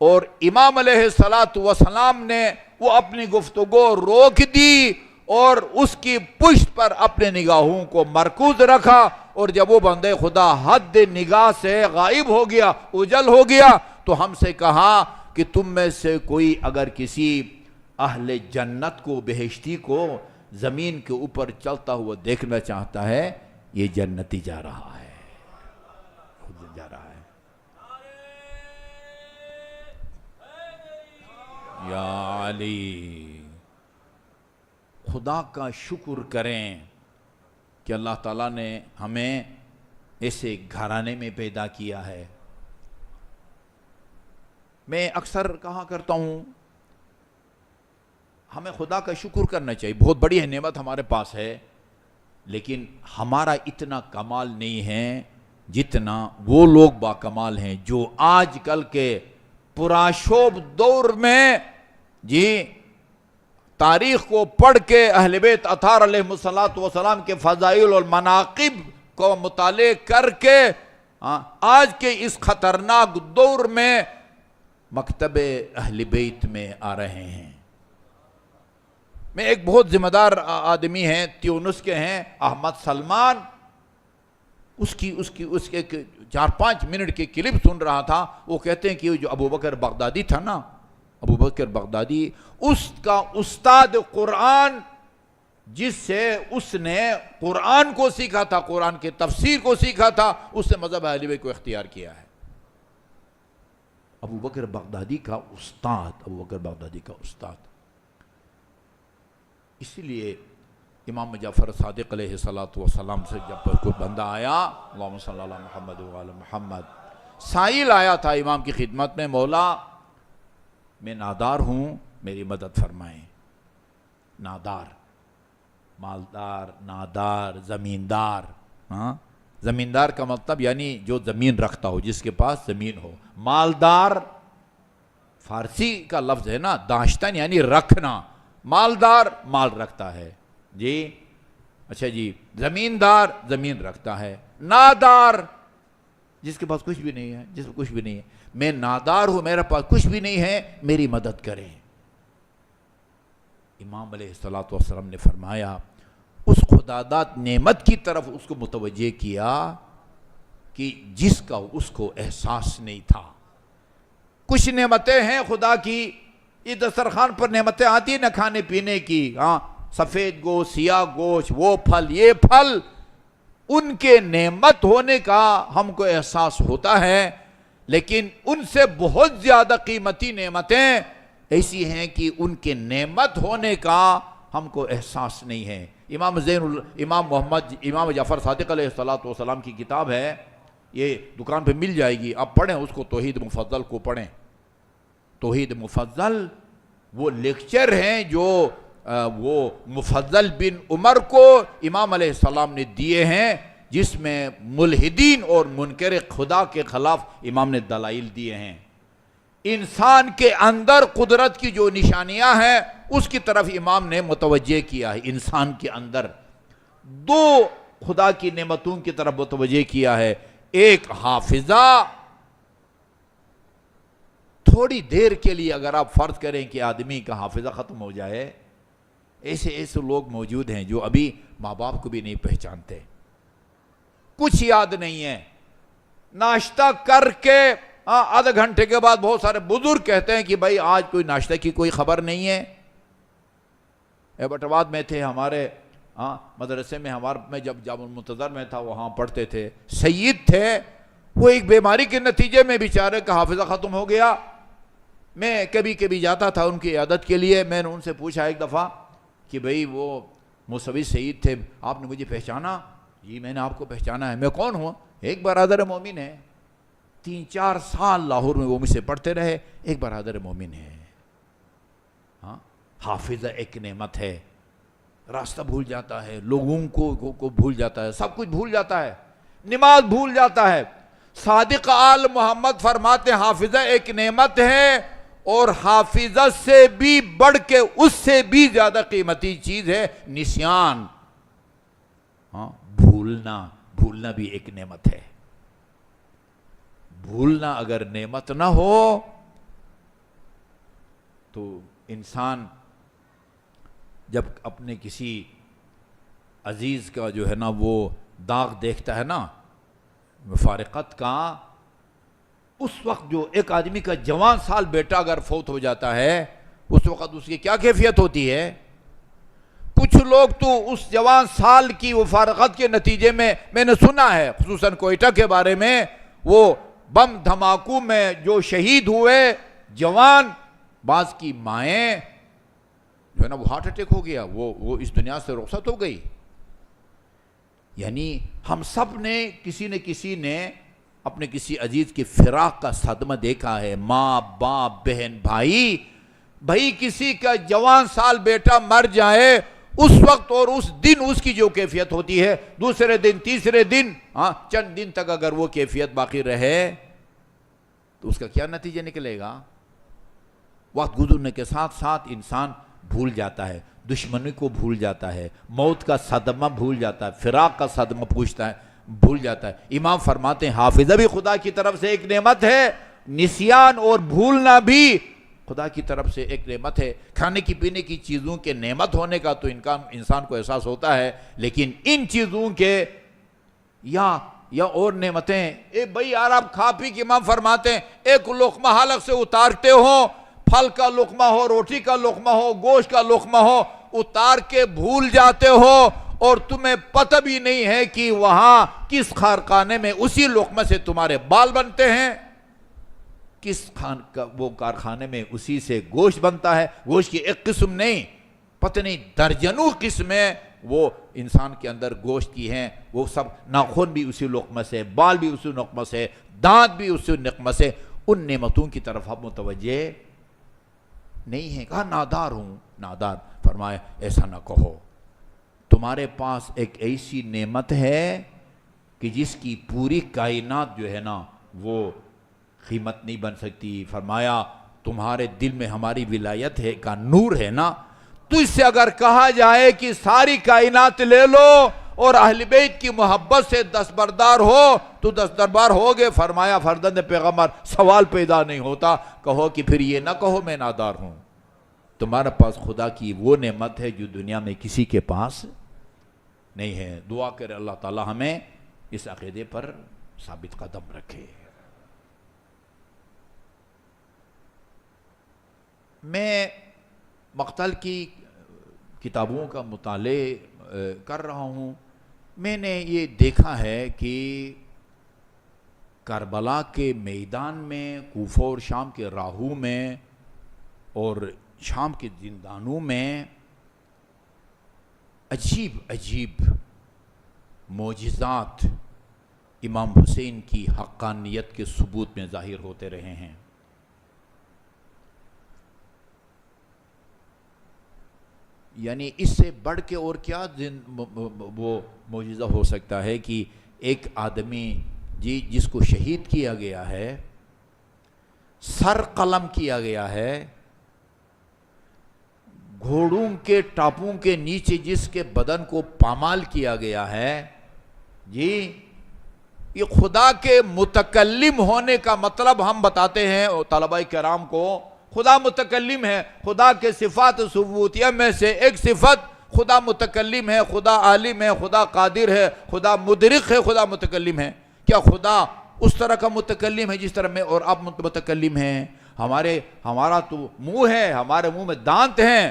اور امام علیہ السلام نے وہ اپنی گفتگو روک دی اور اس کی پشت پر اپنے نگاہوں کو مرکوز رکھا، اور جب وہ بندے خدا حد نگاہ سے غائب ہو گیا، اجل ہو گیا، تو ہم سے کہا کہ تم میں سے کوئی اگر کسی اہل جنت کو، بہشتی کو زمین کے اوپر چلتا ہوا دیکھنا چاہتا ہے، یہ جنتی جا رہا ہے، خود جا رہا ہے۔ یا علی، خدا کا شکر کریں کہ اللہ تعالیٰ نے ہمیں ایسے گھرانے میں پیدا کیا ہے، میں اکثر کہا کرتا ہوں ہمیں خدا کا شکر کرنا چاہیے، بہت بڑی نعمت ہمارے پاس ہے، لیکن ہمارا اتنا کمال نہیں ہے جتنا وہ لوگ باکمال ہیں جو آج کل کے پرآشوب دور میں تاریخ کو پڑھ کے اہل بیت اطہار علیہ السلام کے فضائل اور مناقب کو مطالعہ کر کے آج کے اس خطرناک دور میں مکتب اہل بیت میں آ رہے ہیں۔ میں ایک بہت ذمہ دار آدمی ہیں، تیونس کے ہیں، احمد سلمان، اس کے 4-5 منٹ کی کلپ سن رہا تھا۔ وہ کہتے ہیں کہ جو ابو بکر بغدادی تھا نا، ابو بکر بغدادی، اس کا استاد قرآن جس سے اس نے قرآن کو سیکھا تھا، قرآن کے تفسیر کو سیکھا تھا، اس نے مذہب اہل بیت کو اختیار کیا ہے۔ ابو بکر بغدادی کا استاد، اسی لیے امام جعفر صادق علیہ السلام سے جب کوئی بندہ آیا، اللہم صلی اللہ علیہ محمد وعلی محمد، سائل آیا تھا امام کی خدمت میں، مولا میں نادار ہوں، میری مدد فرمائیں۔ نادار، مالدار، نادار، زمیندار۔ زمیندار کا مطلب یعنی جو زمین رکھتا ہو، جس کے پاس زمین ہو۔ مالدار فارسی کا لفظ ہے نا، داشتن یعنی رکھنا، مالدار مال رکھتا ہے جی، اچھا جی، زمیندار زمین رکھتا ہے، نادار جس کے پاس کچھ بھی نہیں ہے، میں نادار ہوں، میرے پاس کچھ بھی نہیں ہے، میری مدد کریں۔ امام علیہ السلام نے فرمایا، اس خداداد نعمت کی طرف اس کو متوجہ کیا کہ جس کا اس کو احساس نہیں تھا۔ کچھ نعمتیں ہیں خدا کی، یہ دسترخوان پر نعمتیں آتی نہ کھانے پینے کی، سفید گوشت، سیاہ گوشت، وہ پھل، یہ پھل، ان کے نعمت ہونے کا ہم کو احساس ہوتا ہے، لیکن ان سے بہت زیادہ قیمتی نعمتیں ایسی ہیں کہ ان کے نعمت ہونے کا ہم کو احساس نہیں ہے۔ امام جعفر صادق علیہ السلام کی کتاب ہے، یہ دکان پہ مل جائے گی، آپ پڑھیں اس کو، توحید مفضل کو پڑھیں۔ توحید مفضل وہ لیکچر ہیں جو وہ مفضل بن عمر کو امام علیہ السلام نے دیے ہیں، جس میں ملحدین اور منکر خدا کے خلاف امام نے دلائل دیے ہیں۔ انسان کے اندر قدرت کی جو نشانیاں ہیں اس کی طرف امام نے متوجہ کیا ہے، انسان کے اندر 2 خدا کی نعمتوں کی طرف متوجہ کیا ہے، ایک حافظہ، تھوڑی دیر کے لیے اگر آپ فرض کریں کہ آدمی کا حافظہ ختم ہو جائے، ایسے لوگ موجود ہیں جو ابھی ماں باپ کو بھی نہیں پہچانتے، کچھ یاد نہیں ہے، ناشتہ کر کے آدھے گھنٹے کے بعد بہت سارے بزرگ کہتے ہیں کہ بھائی آج کوئی ناشتہ کی کوئی خبر نہیں ہے۔ ایبٹ آباد میں تھے ہمارے مدرسے میں، میں جب جامع المنتظر میں تھا وہاں پڑھتے تھے، سید تھے، وہ ایک بیماری کے نتیجے میں بیچارے کا حافظہ ختم ہو گیا۔ میں کبھی جاتا تھا ان کی عیادت کے لیے، میں نے ان سے پوچھا ایک دفعہ کہ بھئی وہ موسوی سید تھے، آپ نے مجھے پہچانا؟ جی میں نے آپ کو پہچانا ہے۔ میں کون ہوں؟ ایک برادر مومن ہے، 3-4 سال لاہور میں وہ مجھ سے پڑھتے رہے، ایک برادر مومن ہے۔ حافظہ ایک نعمت ہے، راستہ بھول جاتا ہے، لوگوں کو بھول جاتا ہے، سب کچھ بھول جاتا ہے، نماز بھول جاتا ہے۔ صادق آل محمد فرماتے ہیں حافظہ ایک نعمت ہے، اور حافظہ سے بھی بڑھ کے اس سے بھی زیادہ قیمتی چیز ہے نسیان، بھولنا بھی ایک نعمت ہے۔ بھولنا اگر نعمت نہ ہو تو انسان جب اپنے کسی عزیز کا جو ہے نا وہ داغ دیکھتا ہے نا مفارقت کا، اس وقت جو ایک آدمی کا جوان سال بیٹا اگر فوت ہو جاتا ہے، اس وقت اس کی کیا کیفیت ہوتی ہے؟ کچھ لوگ تو اس جوان سال کی مفارقت کے نتیجے میں نے سنا ہے خصوصاً کوئٹہ کے بارے میں، وہ بم دھماکوں میں جو شہید ہوئے جوان، بعض کی مائیں جو ہے نا وہ ہارٹ اٹیک ہو گیا، وہ اس دنیا سے رخصت ہو گئی۔ یعنی ہم سب نے کسی نہ کسی نے اپنے کسی عزیز کی فراق کا صدمہ دیکھا ہے؟ ماں باپ بہن بھائی کسی کا جوان سال بیٹا مر جائے اس وقت اور اس دن اس کی جو کیفیت ہوتی ہے، دوسرے دن تیسرے دن چند دن تک اگر وہ کیفیت باقی رہے تو اس کا کیا نتیجہ نکلے گا؟ وقت گزرنے کے ساتھ ساتھ انسان بھول جاتا ہے، دشمنی کو بھول جاتا ہے، موت کا صدمہ بھول جاتا ہے، فراق کا صدمہ بھول جاتا ہے۔ امام فرماتے ہیں حافظہ بھی خدا کی طرف سے ایک نعمت ہے، نسیان اور بھولنا بھی خدا کی طرف سے ایک نعمت ہے۔ کھانے کی پینے کی چیزوں کے نعمت ہونے کا تو انسان کو احساس ہوتا ہے، لیکن ان چیزوں کے یا اور نعمتیں بھائی یار آپ کھا پی کے امام فرماتے ہیں ایک لقمہ حلق سے اتارتے ہو، پھل کا لقمہ ہو، روٹی کا لقمہ ہو، گوشت کا لقمہ ہو، اتار کے بھول جاتے ہو اور تمہیں پتہ بھی نہیں ہے کہ وہاں کس کارخانے میں اسی لقمے سے تمہارے بال بنتے ہیں، کس وہ کارخانے میں اسی سے گوشت بنتا ہے۔ گوشت کی ایک قسم نہیں، پتہ نہیں درجنوں قسمیں وہ انسان کے اندر گوشت کی ہیں، وہ سب ناخن بھی اسی لقمے سے، بال بھی اسی لقمے سے، دانت بھی اسی لقمے سے۔ ان نعمتوں کی طرف ہم متوجہ نہیں ہیں۔ کہا نادار ہوں، نادار۔ فرمایا ایسا نہ کہو، تمہارے پاس ایک ایسی نعمت ہے کہ جس کی پوری کائنات جو ہے نا وہ قیمت نہیں بن سکتی۔ فرمایا تمہارے دل میں ہماری ولایت ہے کا نور ہے نا، تو اس سے اگر کہا جائے کہ ساری کائنات لے لو اور اہل بیت کی محبت سے دستبردار ہو تو دستبردار ہوگے۔ فرمایا فرزند پیغمبر سوال پیدا نہیں ہوتا، کہو کہ پھر یہ نہ کہو میں نادار ہوں۔ تمہارے پاس خدا کی وہ نعمت ہے جو دنیا میں کسی کے پاس نہیں ہے۔ دعا کرے اللہ تعالی ہمیں اس عقیدے پر ثابت قدم رکھے۔ میں مقتل کی کتابوں کا مطالعہ کر رہا ہوں، میں نے یہ دیکھا ہے کہ کربلا کے میدان میں، کوفہ اور شام کے راہوں میں اور شام کے زندانوں میں عجیب عجیب معجزات امام حسین کی حقانیت کے ثبوت میں ظاہر ہوتے رہے ہیں۔ یعنی اس سے بڑھ کے اور کیا وہ معجزہ ہو سکتا ہے کہ ایک آدمی جس کو شہید کیا گیا ہے، سر قلم کیا گیا ہے، گھوڑوں کے ٹاپوں کے نیچے جس کے بدن کو پامال کیا گیا ہے، یہ خدا کے متکلم ہونے کا مطلب ہم بتاتے ہیں طلباء کرام کو۔ خدا متکلم ہے، خدا کے صفات ثبوتیہ میں سے ایک صفت خدا متکلم ہے، خدا عالم ہے، خدا قادر ہے، خدا مدرک ہے، خدا متکلم ہے۔ کیا خدا اس طرح کا متکلم ہے جس طرح میں اور آپ متکلم ہیں؟ ہمارا تو منہ ہے، ہمارے منہ میں دانت ہیں،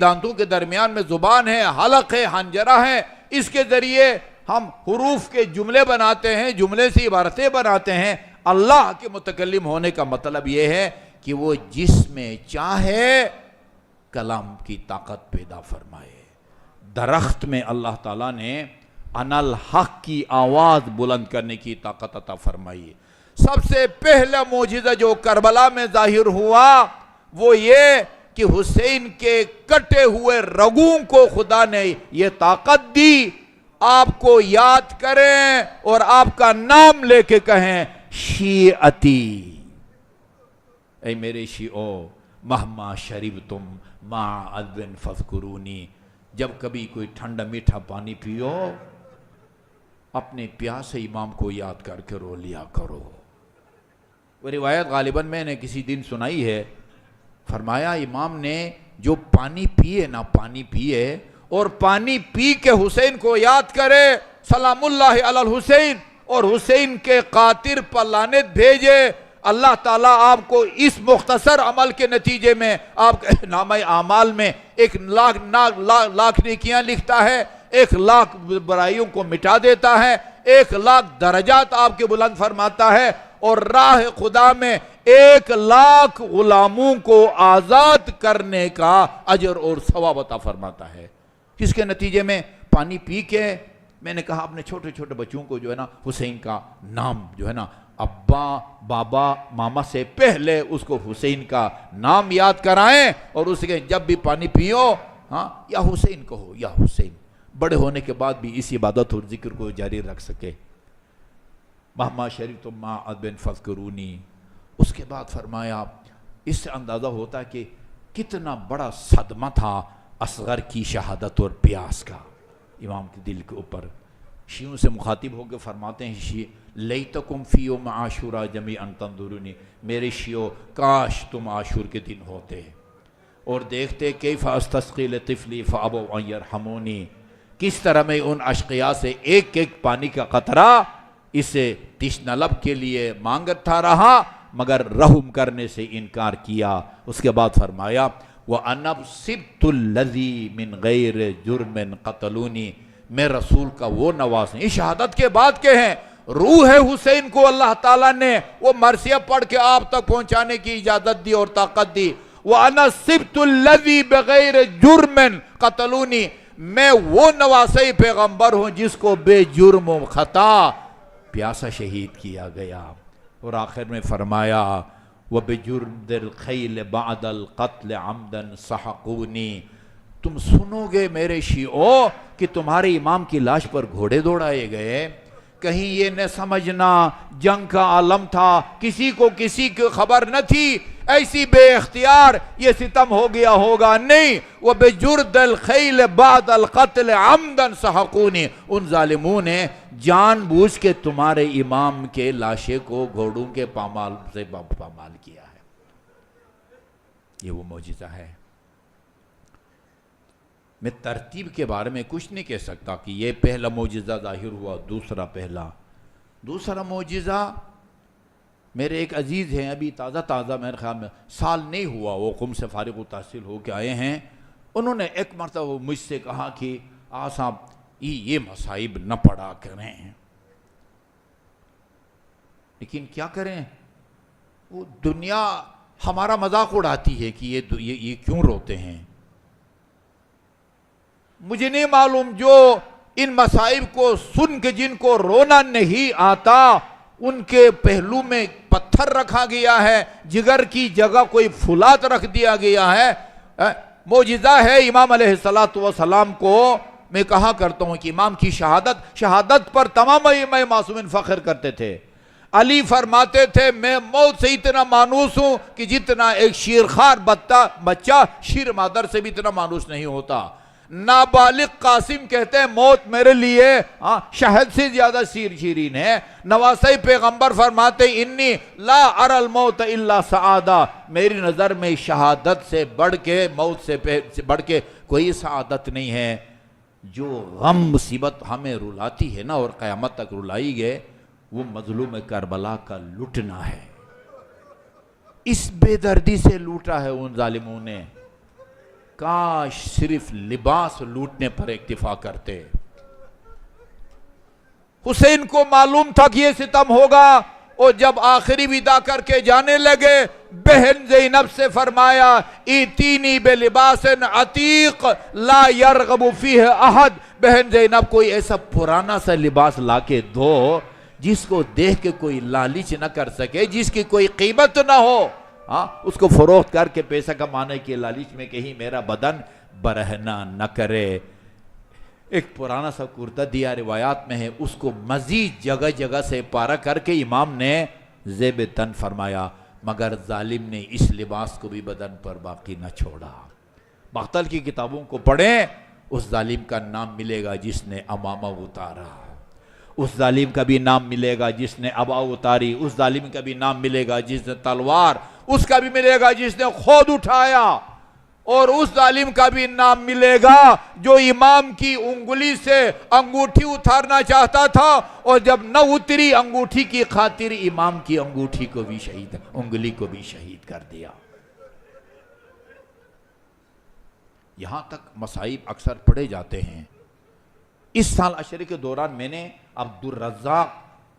دانتوں کے درمیان میں زبان ہے، حلق ہے، حنجرہ ہے، اس کے ذریعے ہم حروف کے جملے بناتے ہیں، جملے سے عبارتیں بناتے ہیں۔ اللہ کے متکلم ہونے کا مطلب یہ ہے کہ وہ جس میں چاہے کلام کی طاقت پیدا فرمائے۔ درخت میں اللہ تعالیٰ نے انا الحق کی آواز بلند کرنے کی طاقت عطا فرمائی۔ سب سے پہلا معجزہ جو کربلا میں ظاہر ہوا وہ یہ کہ حسین کے کٹے ہوئے رگوں کو خدا نے یہ طاقت دی، آپ کو یاد کریں اور آپ کا نام لے کے کہیں شیعتی، اے میرے شیعو مہما شربتم ما عذب فاذکرونی، جب کبھی کوئی ٹھنڈا میٹھا پانی پیو اپنے پیاسے امام کو یاد کر کے رو لیا کرو۔ وہ روایت غالباً میں نے کسی دن سنائی ہے، فرمایا امام نے جو پانی پیے نا، پانی پیے اور پانی پی کے حسین کو یاد کرے، سلام اللہ علی الحسین، اور حسین کے قاتل پر لعنت بھیجے، اللہ تعالیٰ آپ کو اس مختصر عمل کے نتیجے میں آپ کے نامہ اعمال میں 1,00,000 نیکیاں لکھتا ہے، 1,00,000 برائیوں کو مٹا دیتا ہے، 1,00,000 درجات آپ کے بلند فرماتا ہے، اور راہ خدا میں 1,00,000 غلاموں کو آزاد کرنے کا اجر اور ثواب عطا فرماتا ہے۔ کس کے نتیجے میں؟ پانی پی کے میں نے کہا اپنے چھوٹے چھوٹے بچوں کو جو ہے نا حسین کا نام جو ہے نا ابا بابا ماما سے پہلے اس کو حسین کا نام یاد کرائیں اور اس کے جب بھی پانی پیو ہاں یا حسین کہو یا حسین. بڑے ہونے کے بعد بھی اس عبادت اور ذکر کو جاری رکھ سکے. مہما شریف ما ادبن فذکرونی. اس کے بعد فرمایا اس سے اندازہ ہوتا ہے کہ کتنا بڑا صدمہ تھا اصغر کی شہادت اور پیاس کا امام کے دل کے اوپر. شیعوں سے مخاطب ہو کے فرماتے ہیں شیعہ لیتکم فی یوم عاشوراء جمیعا تنظرونی. میرے شیعوں کاش تم عاشور کے دن ہوتے اور دیکھتے کیف استسقی لطفلی فابوا ان یرحمونی. کس طرح میں ان اشقیاء سے ایک ایک پانی کا قطرہ اسے تشنہ لب کے لیے مانگتا رہا مگر رحم کرنے سے انکار کیا. اس کے بعد فرمایا وَأَنَا صِبْتُ الَّذِي مِنْ غَيْرِ جُرْمٍ قَتَلُونِي. میں رسول کا وہ نواز نہیں. شہادت کے بعد کے ہیں روح حسین کو اللہ تعالیٰ نے وہ مرثیہ پڑھ کے آپ تک پہنچانے کی اجازت دی اور طاقت دی. وَأَنَا صِبْتُ الَّذِي بِغَيْرِ جُرْمٍ قَتَلُونِي. میں وہ نواسِ پیغمبر ہوں جس کو بے جرم و خطا پیاسا شہید کیا گیا. اور آخر میں فرمایا وَبِجُرْدِ الْخَيْلِ بَعْدَ الْقَتْلِ عَمْدًا سَحَقُونِي. تم سنو گے میرے شیعوں کہ تمہارے امام کی لاش پر گھوڑے دوڑائے گئے. کہیں یہ نہ سمجھنا جنگ کا عالم تھا, کسی کو کسی کی خبر نہ تھی, ایسی بے اختیار یہ ستم ہو گیا ہوگا. نہیں, وَبِجُرْدِ الْخَيْلِ بَعْدَ الْقَتْلِ عَمْدًا سَحَقُونِي. ان ظالموں نے جان بوجھ کے تمہارے امام کے لاشے کو گھوڑوں کے پامال سے پامال کیا ہے. یہ وہ معجزہ ہے. میں ترتیب کے بارے میں کچھ نہیں کہہ سکتا کہ یہ پہلا معجزہ ظاہر ہوا, دوسرا معجزہ میرے ایک عزیز ہیں ابھی تازہ میرے خیال میں سال نہیں ہوا وہ قم سے فارغ التحصیل ہو کے آئے ہیں. انہوں نے ایک مرتبہ مجھ سے کہا کہ صاحب یہ مصائب نہ پڑھا کریں, لیکن کیا کریں وہ دنیا ہمارا مذاق اڑاتی ہے کہ یہ کیوں روتے ہیں. مجھے نہیں معلوم جو ان مصائب کو سن کے جن کو رونا نہیں آتا ان کے پہلو میں پتھر رکھا گیا ہے, جگر کی جگہ کوئی فولاد رکھ دیا گیا ہے. معجزہ ہے امام علیہ السلام کو. میں کہا کرتا ہوں کہ امام کی شہادت پر تمام ائمہ معصومین فخر کرتے تھے. علی فرماتے تھے میں موت سے اتنا مانوس ہوں کہ جتنا ایک شیرخوار بچہ شیر مادر سے بھی اتنا مانوس نہیں ہوتا. نابالغ قاسم کہتے ہیں موت میرے لیے شہد سے زیادہ شیرین ہے. نواسۂ پیغمبر فرماتے انی لا اری الموت الا سعادہ. میری نظر میں شہادت سے بڑھ کے موت سے بڑھ کے کوئی سعادت نہیں ہے. جو غم مصیبت ہمیں رلاتی ہے نا اور قیامت تک رلائی گئے وہ مظلوم کربلا کا لٹنا ہے. اس بے دردی سے لوٹا ہے ان ظالموں نے. کاش صرف لباس لوٹنے پر اکتفا کرتے. حسین کو معلوم تھا کہ یہ ستم ہوگا اور جب آخری ودا کر کے جانے لگے بہن زینب سے فرمایا ایتینی بلباس عتیق لا یرغب فیہ احد. بہن زینب کوئی ایسا پرانا سا لباس لا کے دو جس کو دیکھ کے کوئی لالچ نہ کر سکے, جس کی کوئی قیمت نہ ہو. اس کو فروخت کر کے پیسہ کمانے کے لالچ میں کہیں میرا بدن برہنہ نہ کرے. ایک پرانا سا کرتا دیا روایات میں ہے, اس کو مزید جگہ جگہ سے پارا کر کے امام نے زیب تن فرمایا, مگر ظالم نے اس لباس کو بھی بدن پر باقی نہ چھوڑا. مختل کی کتابوں کو پڑھیں, اس ظالم کا نام ملے گا جس نے امامہ اتارا, اس ظالم کا بھی نام ملے گا جس نے ابا اتاری, اس ظالم کا بھی نام ملے گا جس نے تلوار, اس کا بھی ملے گا جس نے خود اٹھایا, اور اس ظالم کا بھی نام ملے گا جو امام کی انگلی سے انگوٹھی اتارنا چاہتا تھا اور جب نہ اتری انگوٹھی کی خاطر امام کی انگوٹھی کو بھی انگلی کو بھی شہید کر دیا. یہاں تک مصائب اکثر پڑھے جاتے ہیں. اس سال عشرے کے دوران میں نے عبدالرزاق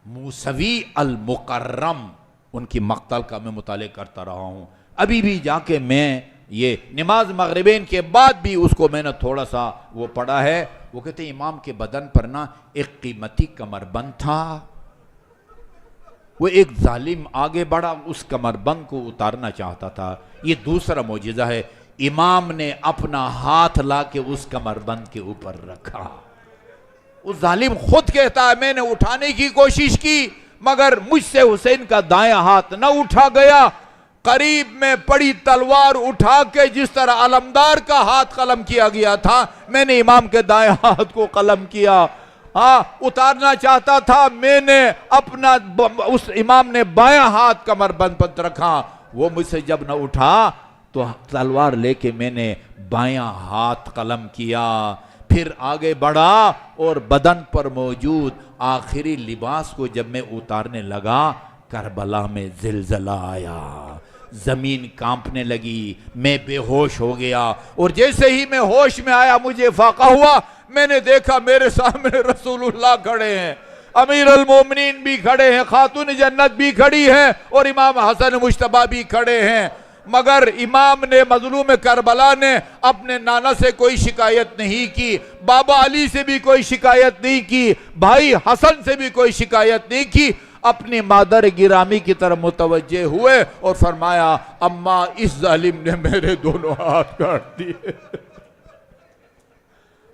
موسوی المکرم ان کی مقتل کا میں مطالعہ کرتا رہا ہوں. ابھی بھی جا کے میں یہ نماز مغربین کے بعد بھی اس کو میں نے تھوڑا سا وہ پڑھا ہے وہ کہتے ہیں امام کے بدن پر نا ایک قیمتی کمربند تھا، وہ ایک ظالم آگے بڑھا، اس کمربند کو اتارنا چاہتا تھا۔ یہ دوسرا معجزہ ہے، امام نے اپنا ہاتھ لا کے اس کمربند کے اوپر رکھا۔ اس ظالم خود کہتا ہے میں نے اٹھانے کی کوشش کی مگر مجھ سے حسین کا دائیں ہاتھ نہ اٹھا گیا، قریب میں پڑی تلوار اٹھا کے جس طرح علمدار کا ہاتھ قلم کیا گیا تھا میں نے امام کے دائیں ہاتھ کو قلم کیا۔ اتارنا چاہتا تھا، میں نے اپنا اس امام نے بائیں ہاتھ کمربند پر رکھا، وہ مجھ سے جب نہ اٹھا تو تلوار لے کے میں نے بائیں ہاتھ قلم کیا، پھر آگے بڑھا اور بدن پر موجود آخری لباس کو جب میں اتارنے لگا کربلا میں زلزلہ آیا، زمین کانپنے لگی، میں بے ہوش ہو گیا، اور جیسے ہی میں ہوش میں آیا مجھے فاقہ ہوا، میں نے دیکھا میرے سامنے رسول اللہ کھڑے ہیں، امیر المومنین بھی کھڑے ہیں، خاتون جنت بھی کھڑی ہیں، اور امام حسن مجتبیٰ بھی کھڑے ہیں، مگر امام نے مظلوم کربلا نے اپنے نانا سے کوئی شکایت نہیں کی، بابا علی سے بھی کوئی شکایت نہیں کی، بھائی حسن سے بھی کوئی شکایت نہیں کی، اپنی مادر گرامی کی طرف متوجہ ہوئے اور فرمایا اماں اس ظالم نے میرے دونوں ہاتھ کاٹ دیے۔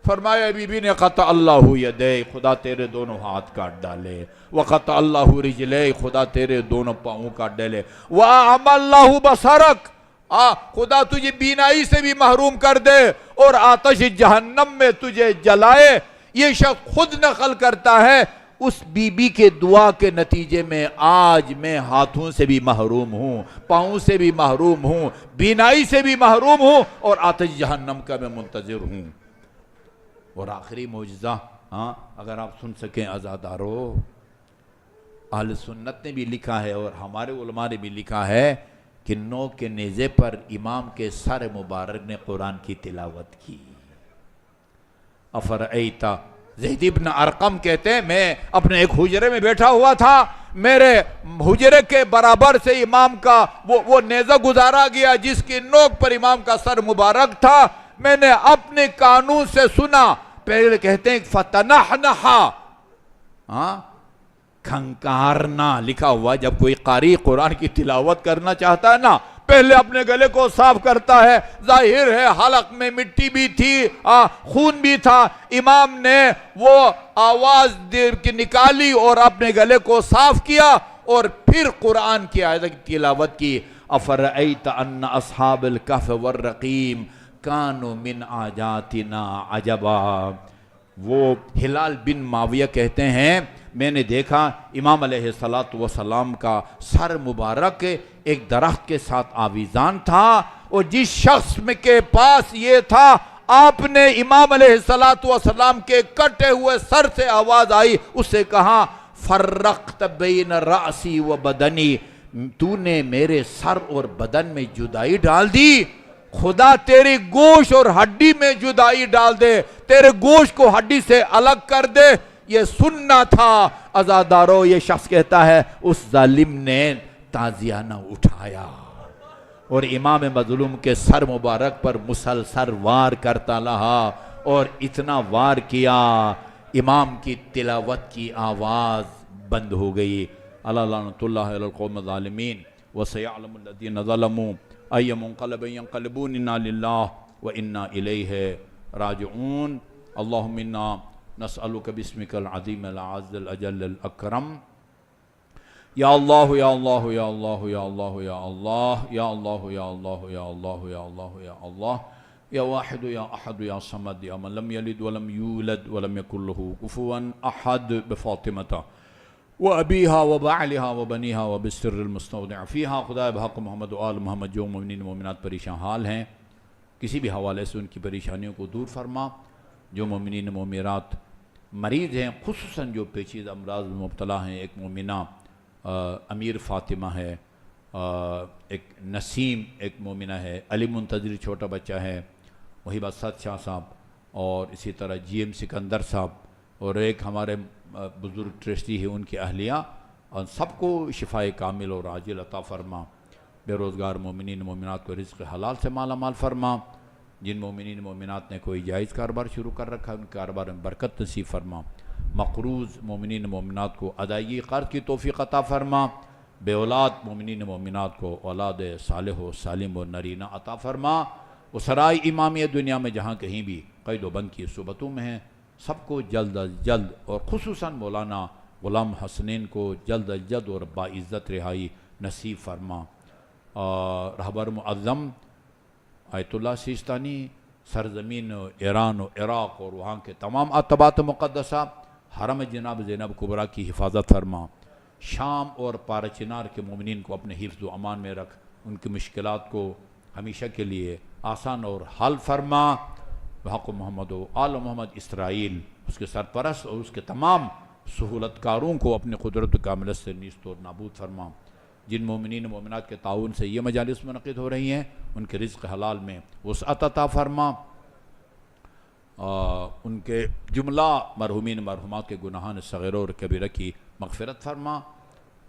فرمایا بی بی نے قطع اللہ یدے، خدا تیرے دونوں ہاتھ کاٹ ڈالے، وقطع اللہ رجلے، خدا تیرے دونوں پاؤں کاٹ ڈالے، وَأَعْمَ اللَّهُ بَصَرَكَ، خدا تجھے بینائی سے بھی محروم کر دے اور آتش جہنم میں تجھے جلائے۔ یہ شخص خود نقل کرتا ہے اس بی بی کے دعا کے نتیجے میں آج میں ہاتھوں سے بھی محروم ہوں، پاؤں سے بھی محروم ہوں، بینائی سے بھی محروم ہوں، اور آتش جہنم کا میں منتظر ہوں۔ اور آخری معجزہ اگر آپ سن سکیں عزادارو، اہل سنت نے بھی لکھا ہے اور ہمارے علماء نے بھی لکھا ہے کہ نو کے نیزے پر امام کے سر مبارک نے قرآن کی تلاوت کی۔ افرعیتا، زید ابن ارقم کہتے ہیں میں اپنے ایک حجرے میں بیٹھا ہوا تھا، میرے حجرے کے برابر سے امام کا وہ نیزہ گزارا گیا جس کی نوک پر امام کا سر مبارک تھا، میں نے اپنے کانوں سے سنا، پہلے کہتے ہیں فتنحنحا، کھنکارنا لکھا ہوا، جب کوئی قاری قرآن کی تلاوت کرنا چاہتا ہے نا پہلے اپنے گلے کو صاف کرتا ہے، ظاہر ہے حلق میں مٹی بھی تھی، خون بھی تھا، امام نے وہ آواز دیر کی نکالی اور اپنے گلے کو صاف کیا اور پھر قرآن کی آیت کی تلاوت کی۔ افرأیت ان اصحاب الکہف والرقیم کانوا من آیاتنا عجبا، وہ ہلال بن معاویہ کہتے ہیں میں نے دیکھا امام علیہ السلام کا سر مبارک ایک درخت کے ساتھ آویزان تھا، اور جس شخص کے پاس یہ تھا آپ نے امام علیہ السلام کے کٹے ہوئے سر سے آواز آئی، اس سے کہا فرقت بین رأسی و بدنی، تو نے میرے سر اور بدن میں جدائی ڈال دی، خدا تیری گوشت اور ہڈی میں جدائی ڈال دے، تیرے گوشت کو ہڈی سے الگ کر دے، یہ سننا تھا۔ عزادارو، یہ شخص کہتا ہے اس ظالم نے تعزیہ نہ اٹھایا اور امام مظلوم کے سر مبارک پر مسلسل وار کرتا رہا، اور اتنا وار کیا امام کی تلاوت کی آواز بند ہو گئی۔ اللہ لعنت اللہ علی القوم الظالمین، وسیعلم الذین ظلموا ای منقلب ینقلبون، انا للہ و انا الیہ راجعون۔ اللہم انا نسألک باسمک العظیم العز الاجل الاکرم، یا اللہ یا اللہ یا اللہ یا اللہ یا اللہ یا اللہ یا اللہ یا اللہ یا اللہ یا اللہ یا واحد یا احد یا صمد یا من لم یلد ولم یولد ولم یکن له کفوا احد، بفاطمہ وابیہا وبعلہا وبنیہا وبالسر المستودع فیہا، خدا بحق محمد و آل محمد جو مومنین مومنات پریشان حال ہیں کسی بھی حوالے سے ان کی پریشانیوں کو دور فرما، جو مومنین مومنات مریض ہیں خصوصاً جو پیچیدہ امراض میں مبتلا ہیں، ایک مومنہ امیر فاطمہ ہے، ایک نسیم ایک مومنہ ہے، علی منتظر چھوٹا بچہ ہے، وہیب اسد شاہ صاحب، اور اسی طرح جی ایم سکندر صاحب، اور ایک ہمارے بزرگ ٹرسٹی ہے ان کی اہلیہ، اور سب کو شفائے کامل اور عاجل عطا فرما، بے روزگار مومنین مومنات کو رزق حلال سے مالا مال فرما، جن مومنین مومنات نے کوئی جائز کاروبار شروع کر رکھا ہے ان کے کاروبار میں برکت نصیب فرما، مقروض مومنین مومنات کو ادائیگی قرض کی توفیق عطا فرما، بے اولاد مومنین مومنات کو اولاد صالح و سالم و نرینہ عطا فرما، اسرائے امامیہ دنیا میں جہاں کہیں بھی قید و بند کی صحبتوں میں ہیں سب کو جلد از جلد، اور خصوصاً مولانا غلام حسنین کو جلد از جلد اور باعزت رہائی نصیب فرما۔ رہبر معظم آیت اللہ سیستانی سرزمین ایران و عراق اور وہاں کے تمام اتباعات مقدسہ حرم جناب زینب کبریٰ کی حفاظت فرما، شام اور پارہ چنار کے مومنین کو اپنے حفظ و امان میں رکھ، ان کی مشکلات کو ہمیشہ کے لیے آسان اور حل فرما، بحق محمد و آل محمد اسرائیل اس کے سرپرست اور اس کے تمام سہولت کاروں کو اپنے قدرت کاملت سے نیست اور نابود فرما۔ جن مومنین و مومنات کے تعاون سے یہ مجالس منعقد ہو رہی ہیں ان کے رزق حلال میں وسعت عطا فرما، ان کے جملہ مرحومین مرحومات کے گناہان صغیرہ اور کبیرہ کی مغفرت فرما،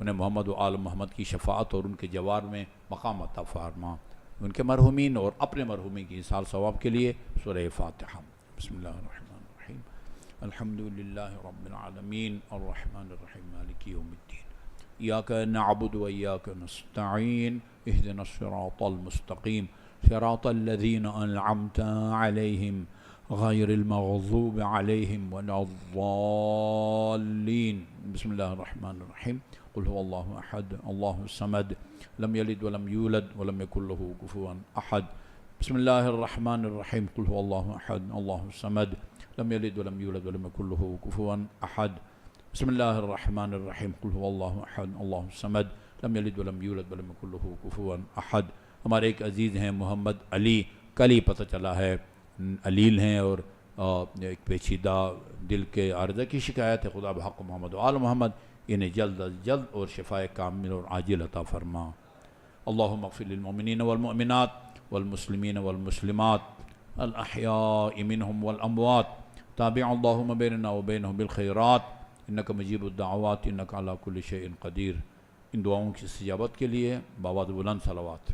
انہیں محمد و آل محمد کی شفاعت اور ان کے جوار میں مقام عطا فرما، ان کے مرحومین اور اپنے مرحومین کی ایصال ثواب کے لیے سورہ فاتحہ۔ بسم اللہ الرحمن الرحیم، الحمدللہ رب العالمین الرحمن الرحیم مالک یوم الدین، ایاک نعبد و ایاک نستعین، اہدنا الصراط المستقیم صراط الذین انعمت علیہم غیر المغضوب علیہم ولا الضالین۔ بسم اللہ الرحمن الرحیم، قل هو اللہ احد اللہ الصمد لم یلد ولم یولد ولم یکن له کفوا احد۔ بسم اللہ الرحمن الرحیم، قل هو اللہ احد اللہ الصمد لم یلد ولم یولد ولم یکن له کفوا احد۔ بسم اللہ الرحمن الرحیم، قل هو اللہ احد اللہ الصمد لم یلد ولم یولد ولم یکن له کفوا احد۔ ہمارے ایک عزیز ہیں محمد علی، کل ہی پتہ چلا ہے علیل ہیں اور ایک پیچیدہ دل کے عارضہ کی شکایت ہے، خدا بحق محمد و آل محمد انہیں جلد از جلد اور شفاء کامل اور عاجل عطا فرما۔ اللہم اغفر للمؤمنین والمؤمنات والمسلمین والمسلمات الاحیاء منہم والاموات، تابع اللہم بیننا وبینہم بالخیرات انکا مجیب الدعوات انکا علی کل شیء قدیر۔ ان دعاؤں کی استجابت کے لیے بآواز بلند صلوات۔